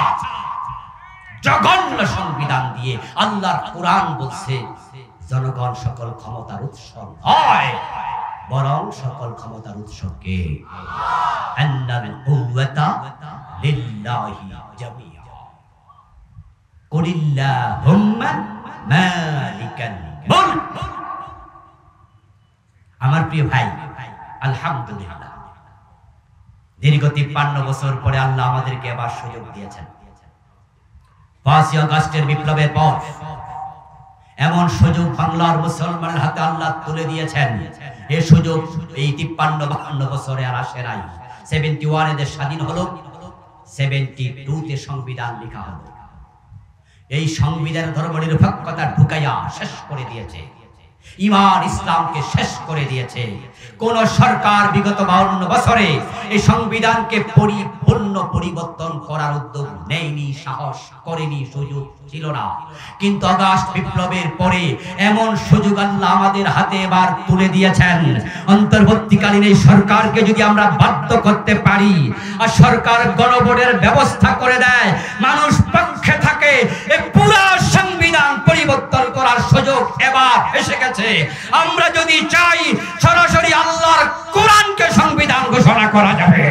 জঘন্য সংবিধান দিয়ে আল্লাহর কোরআন বলছে জনগণ সকল ক্ষমতার উৎস নয়, বরং সকল ক্ষমতার উৎস কে? আন্নাল কুওয়াতা লিল্লাহি জামিআ কুলিল্লাহুম্মা মালিকাল মুলক। আমার প্রিয় ভাই, আলহামদুলিল্লাহ, দীর্ঘ 53 বছর পরে আল্লাহ আমাদেরকে আবার সুযোগ দিয়েছেন। 5ই আগস্টের বিপ্লবের পর এমন সুযোগ বাংলার মুসলমানের হাতে আল্লাহ তুলে দিয়েছেন। এই সুযোগ এই 53-52 বছরে আর আসে নাই। 71 দেশ স্বাধীন হলো, 72 তে সংবিধান লেখা হলো। এই সংবিধান ধর্মনিরপেক্ষতা ঢুকাইয়া শেষ করে দিয়েছে, ঈমান ইসলামকে শেষ করে দিয়েছে। কোন সরকার বিগত 52 বছরে এই সংবিধানকে পরিপূর্ণ পরিবর্তন করার উদ্যোগ নেয়নি, সাহস করেনি, সুযোগ ছিল না। কিন্তু আগস্ট বিপ্লবের পরে এমন সুযোগ আল্লাহ আমাদের হাতে এবার তুলে দিয়েছেন। অন্তর্বর্তীকালীন এই সরকারকে যদি আমরা বাধ্য করতে পারি আর সরকার গণভোটের ব্যবস্থা করে দেয়, মানুষ পক্ষে থাকে, এই পুরো সংবিধান পরিবর্তন করার সুযোগ এবার এসে গেছে। আমরা যদি চাই, সরাসরি আল্লাহর কোরআনকে সংবিধান ঘোষণা করা যাবে।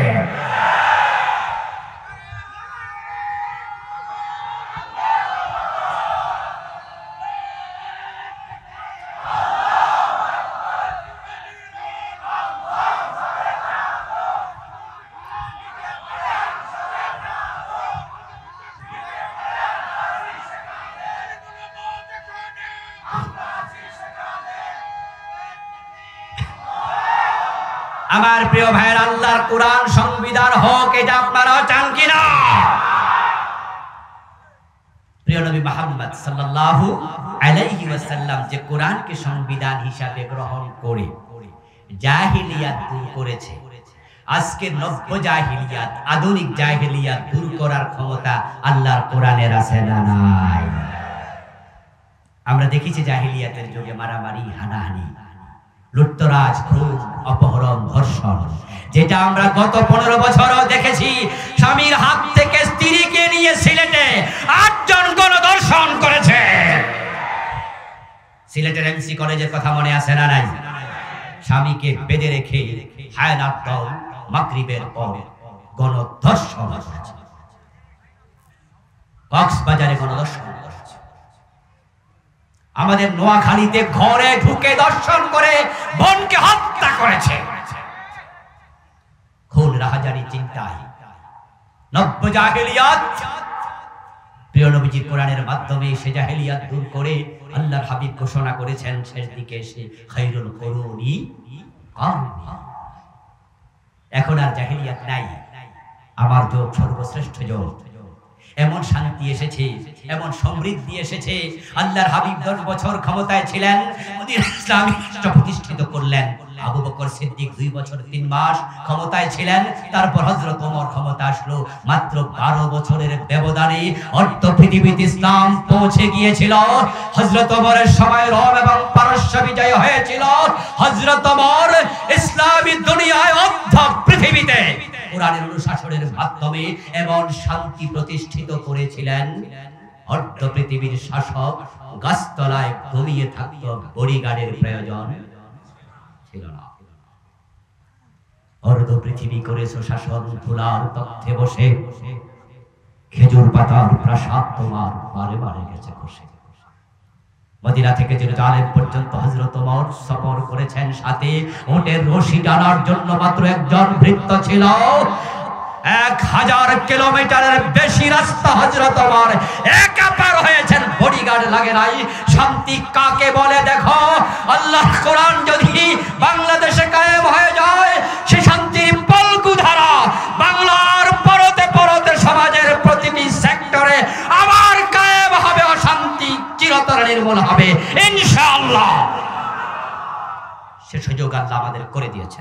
আমার প্রিয় ভাইয়ের, আল্লাহর কোরআন সংবিধান হোক, এটা আপনারা চান কিনা? প্রিয় নবী মুহাম্মদ সাল্লাল্লাহু আলাইহি ওয়াসাল্লাম যে কোরআনকে সংবিধান হিসাবে গ্রহণ করে জাহিলিয়াত দূর করেছে, আজকে নব্য জাহিলিয়াত, আধুনিক জাহিলিয়াত দূর করার ক্ষমতা আল্লাহর কোরআনের আছে না নাই? আমরা দেখেছি জাহিলিয়াতের যুগে মারামারি, হানাহানি, লুটতরাজ, খুন, অপহরণ, ধর্ষণ, যেটা আমরা গত 15 বছরও দেখেছি। স্বামীর হাত থেকে স্ত্রীকে নিয়ে সিলেটে 8 জন গণধর্ষণ করেছে। সিলেটের এমসি কলেজের কথা মনে আছে না নাই? স্বামীকে বেঁধে রেখে হায়নার দল মাগরিবের পর গণধর্ষণ করেছে। কক্সবাজারে গণধর্ষণ করেছে। আমাদের নোয়াখালীতে ঘরে ঢুকে দর্শন করে বোনকে হত্যা করেছে। খুন রাহাজানি চিন্তায় নব্য জাহেলিয়াত প্রিয় নবীজির কোরআনের মাধ্যমে সে জাহেলিয়াত দূর করে আল্লাহর হাবিব ঘোষণা করেছেন শেষ দিকে এসে খায়রুল কুরুনি কারনি। এখন আর জাহেলিয়াত নাই, আমার যুগ সর্বশ্রেষ্ঠ যুগ। এমন শান্তি এসেছে, এমন সমৃদ্ধি এসেছে। আল্লাহর হাবিব 10 বছর ক্ষমতায় ছিলেন, ইসলামী রাষ্ট্র প্রতিষ্ঠিত করলেন। আবু বকর সিদ্দিক 2 বছর 3 মাস ক্ষমতায় ছিলেন, তারপর হযরত ওমর ক্ষমতা আসলো। মাত্র 12 বছরের ব্যবধানে অর্ধ পৃথিবীতে ইসলাম পৌঁছে গিয়েছিল। হযরত ওমরের সময় রোম এবং পারস্য বিজয় হয়েছিল। হযরত ওমর ইসলামী দুনিয়ায় অর্ধ পৃথিবীতে কোরআনের অনুশাসনের মাধ্যমে এমন শান্তি প্রতিষ্ঠিত করেছিলেন, অর্ধ পৃথিবীর শাসক গাছতলায় ঘুমিয়ে থাকত, বডিগার্ডের প্রয়োজন ছিল না। অর্ধ পৃথিবী করেছো শাসন, তুলার তথ্যে বসে খেজুর পাতার প্রাসাদ তোমার বারে বারে গেছে খসে। মদিনা থেকে জেরুজালেম পর্যন্ত হযরত ওমর সফর করেছেন, সাথে উটের রশি টানার জন্য মাত্র একজন ভৃত্য ছিল। 1000 কিলোমিটারের বেশি রাস্তা হযরত ওমর একা পার হয়েছেন, বডিগার্ড লাগে নাই। শান্তি কাকে বলে দেখো, আল্লাহর কোরআন যদি বাংলাদেশে কায়েম হয়ে যায়, সে শান্তির পলকু ধারা বাংলার পরতে পরতে সমাজের প্রতিটি সেক্টরে আবার কায়েম হবে, অশান্তি চিরতরে নির্মূল হবে ইনশাআল্লাহ। সে সুযোগ আল্লাহ আমাদের করে দিয়েছে।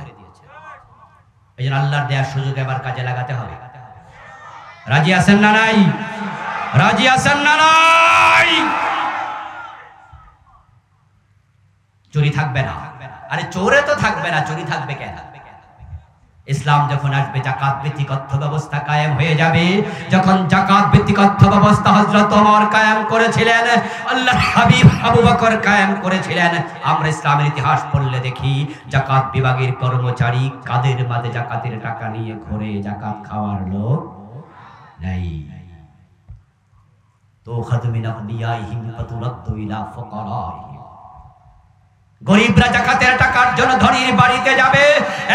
এই জন্য আল্লাহর দেওয়ার সুযোগ এবার কাজে লাগাতে হবে। রাজি আছেন না নাই? রাজি আছেন না নাই? চুরি থাকবে না। আরে চোরে তো থাকবে না, চুরি থাকবে কেন? ইসলাম যখন আসবে, যাকাত ভিত্তিক অর্থ ব্যবস্থা কায়েম হয়ে যাবে। যখন যাকাত ভিত্তিক অর্থ ব্যবস্থা হযরত ওমর কায়েম করেছিলেন, আল্লাহর হাবিব আবু বকর কায়েম করেছিলেন, আমরা ইসলামের ইতিহাস পড়লে দেখি যাকাত বিভাগের কর্মচারী কাদের মাঝে যাকাতের টাকা নিয়ে ঘুরে যাকাত খাওয়ার লোক নাই। তো খাদমিনা নিয়াইহিম ফাতুরাদ্দু ইলা ফুকারাইহিম, গরিবরা যাকাতের টাকার জন্য ধনীর বাড়িতে যাবে,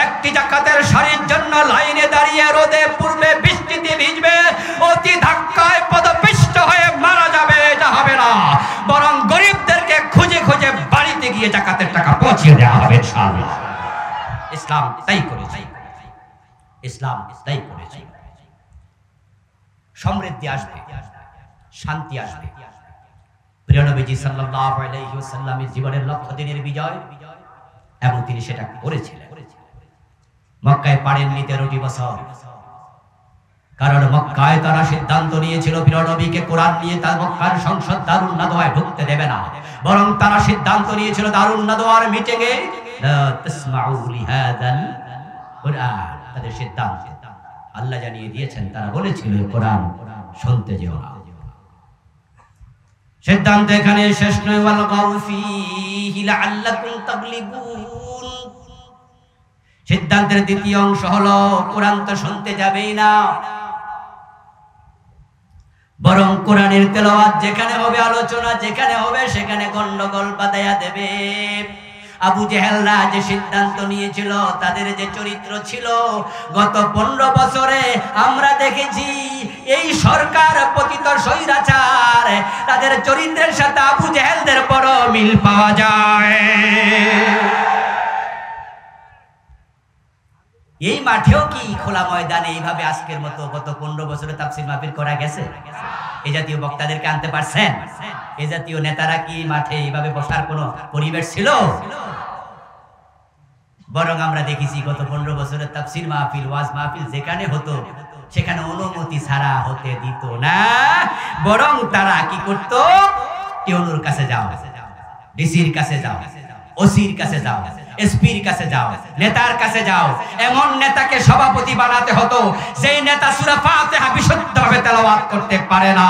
একটি যাকাতের শাড়ির জন্য লাইনে দাঁড়িয়ে রোদে পূর্বে বৃষ্টিতে ভিজবে, অতি ধাক্কায় পদপিষ্ট হয়ে মারা যাবে। এটা হবে না, বরং গরিবদেরকে খুঁজে খুঁজে বাড়িতে গিয়ে যাকাতের টাকা পৌঁছে দেওয়া হবে ইনশাআল্লাহ। ইসলাম তাই করেছে, ইসলাম তাই করেছে। সমৃদ্ধি আসবে, শান্তি আসবে। প্রিয় নবীজি সাল্লাল্লাহু আলাইহি ওয়াসাল্লামের জীবনের লক্ষ্য দিনের বিজয়, এবং তিনি সেটা করেছিলেন। মক্কায় পাড়েননি 13টি বছর, কারণ মক্কায় তারা সিদ্ধান্ত নিয়েছিল প্রিয় নবীকে কোরআন নিয়ে তার মক্কার সংসদ দারুন নাদওয়ায় ঢুকতে দেবে না, বরং তারা সিদ্ধান্ত নিয়েছিল দারুন নাদওয়ার মিটিংয়ে লা তাসমাউ লিহাদাল কুরআন। তাদের সিদ্ধান্ত আল্লাহ জানিয়ে দিয়েছেন, তারা বলেছিল কোরআন শুনতে যেও না। সিদ্ধান্ত এখানে শেষ নয়, ওয়াল গাউফিহি লাআল্লাকুম তাগলিবুন। সিদ্ধান্তের দ্বিতীয় অংশ হলো কোরআন তো শুনতে যাবেই না, বরং কোরআনের তেলাওয়াত যেখানে হবে, আলোচনা যেখানে হবে, সেখানে গন্ডগোল বাঁধাইয়া দেবে। আবু জেহেলরা যে সিদ্ধান্ত নিয়েছিল, তাদের যে চরিত্র ছিল, গত 15 বছরে আমরা দেখেছি এই সরকার পতিত স্বৈরাচার, তাদের চরিত্রের সাথে আবু জেহেলদের বড় মিল পাওয়া যায়। এই মাঠেও কি খোলা ময়দানে এইভাবে আজকের মতো গত 15 বছরে তাফসীর মাহফিল করা গেছে? এই জাতীয় বক্তাদেরকে আনতে পারছেন? এই জাতীয় নেতারা কি মাঠে এইভাবে বসার কোনো পরিবেশ ছিল? বরং আমরা দেখেছি গত 15 বছরের তাফসীর মাহফিল, ওয়াজ মাহফিল যেখানে হতো, সেখানে অনুমতি ছাড়া হতে দিত না, বরং তারা কি করত? টিউনুর কাছে যাও, ডিসির কাছে যাও, ওসির কাছে যাও, এসপির কাছে যাও, নেতার কাছে যাও। এমন নেতাকে সভাপতি বানাতে হতো সেই নেতা সূরা ফাতিহা বিশুদ্ধভাবে তেলাওয়াত করতে পারে না।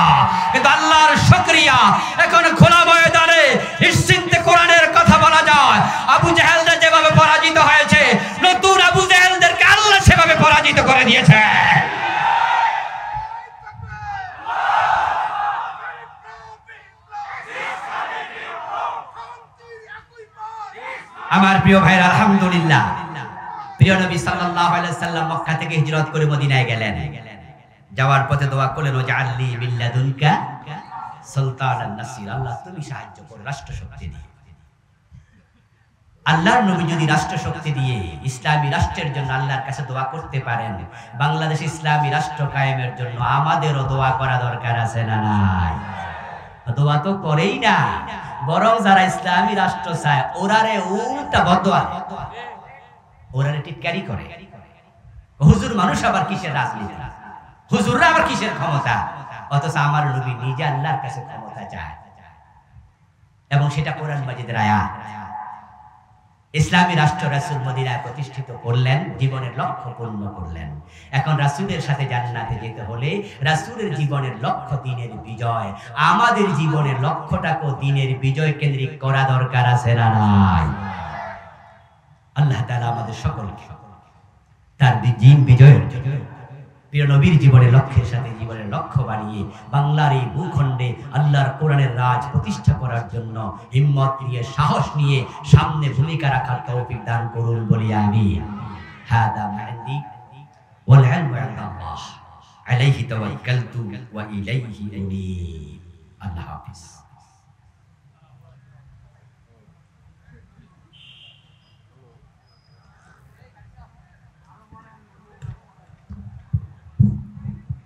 কিন্তু আল্লাহর শুকরিয়া, এখন খোলা ময়দানে নিশ্চিন্তে কোরআনের কথা বলা যায়। আবু জেহেলরা যেভাবে পরাজিত হয়েছে, নতুন আবু জেহেলদেরকে আল্লাহ সেভাবে পরাজিত করে দিয়েছে। আমার প্রিয় ভাইরা, আলহামদুলিল্লাহ, প্রিয় নবী সাল্লাল্লাহু আলাইহি সাল্লাম মক্কা থেকে হিজরত করে মদিনায় গেলেন। যাওয়ার পথে দোয়া করলেন, ওয়াজআলনি মিন লাদুনকা সুলতানান নাসির, আল্লাহ তুমি সাহায্য করো রাষ্ট্র শক্তি দিয়ে। আল্লাহর নবী যদি রাষ্ট্র শক্তি দিয়ে ইসলামী রাষ্ট্রের জন্য আল্লাহর কাছে দোয়া করতে পারেন, বাংলাদেশ ইসলামী রাষ্ট্র কায়েমের জন্য আমাদেরও দোয়া করা দরকার আছে না নাই? দোয়া তো করেই না, বরং যারা ইসলামী রাষ্ট্র চায় ওরারে উল্টা বদদোয়া, ওরারে টিটকারি করে। হুজুর মানুষ আবার কিসের রাজনীতি, হুজুররা আবার কিসের ক্ষমতা, অথচ আমার নবী নিজে আল্লাহর কাছে ক্ষমতা চায়, এবং সেটা কোরআন মাজিদের আয়াত। ইসলামী রাষ্ট্র রাসূল মদিনায় প্রতিষ্ঠিত করলেন, জীবনের লক্ষ্য পূর্ণ করলেন। এখন রাসূলের সাথে জান্নাতে যেতে হলে রাসূলের জীবনের লক্ষ্য দ্বীনের বিজয়। আমাদের জীবনের লক্ষ্যটাকে দ্বীনের বিজয় কেন্দ্রিক করা দরকার আছে না নাই? আল্লাহ তাআলা আমাদের সকলকে তার দ্বীন বিজয়ের জন্য প্রিয় নবীর জীবনের লক্ষ্যের সাথে জীবনের লক্ষ্য বানিয়ে বাংলার এই ভূখণ্ডে আল্লাহর কোরআনের রাজ প্রতিষ্ঠা করার জন্য হিম্মত নিয়ে, সাহস নিয়ে সামনে ভূমিকা রাখার তৌফিক দান করুন বলি আমিন। হাদা মা'ইন্দি ওয়াল ইলমু ইনদাল্লাহ আলাইহি তাওয়াক্কালতু ওয়া ইলাইহি উনীব। আল্লাহ হাফেজ।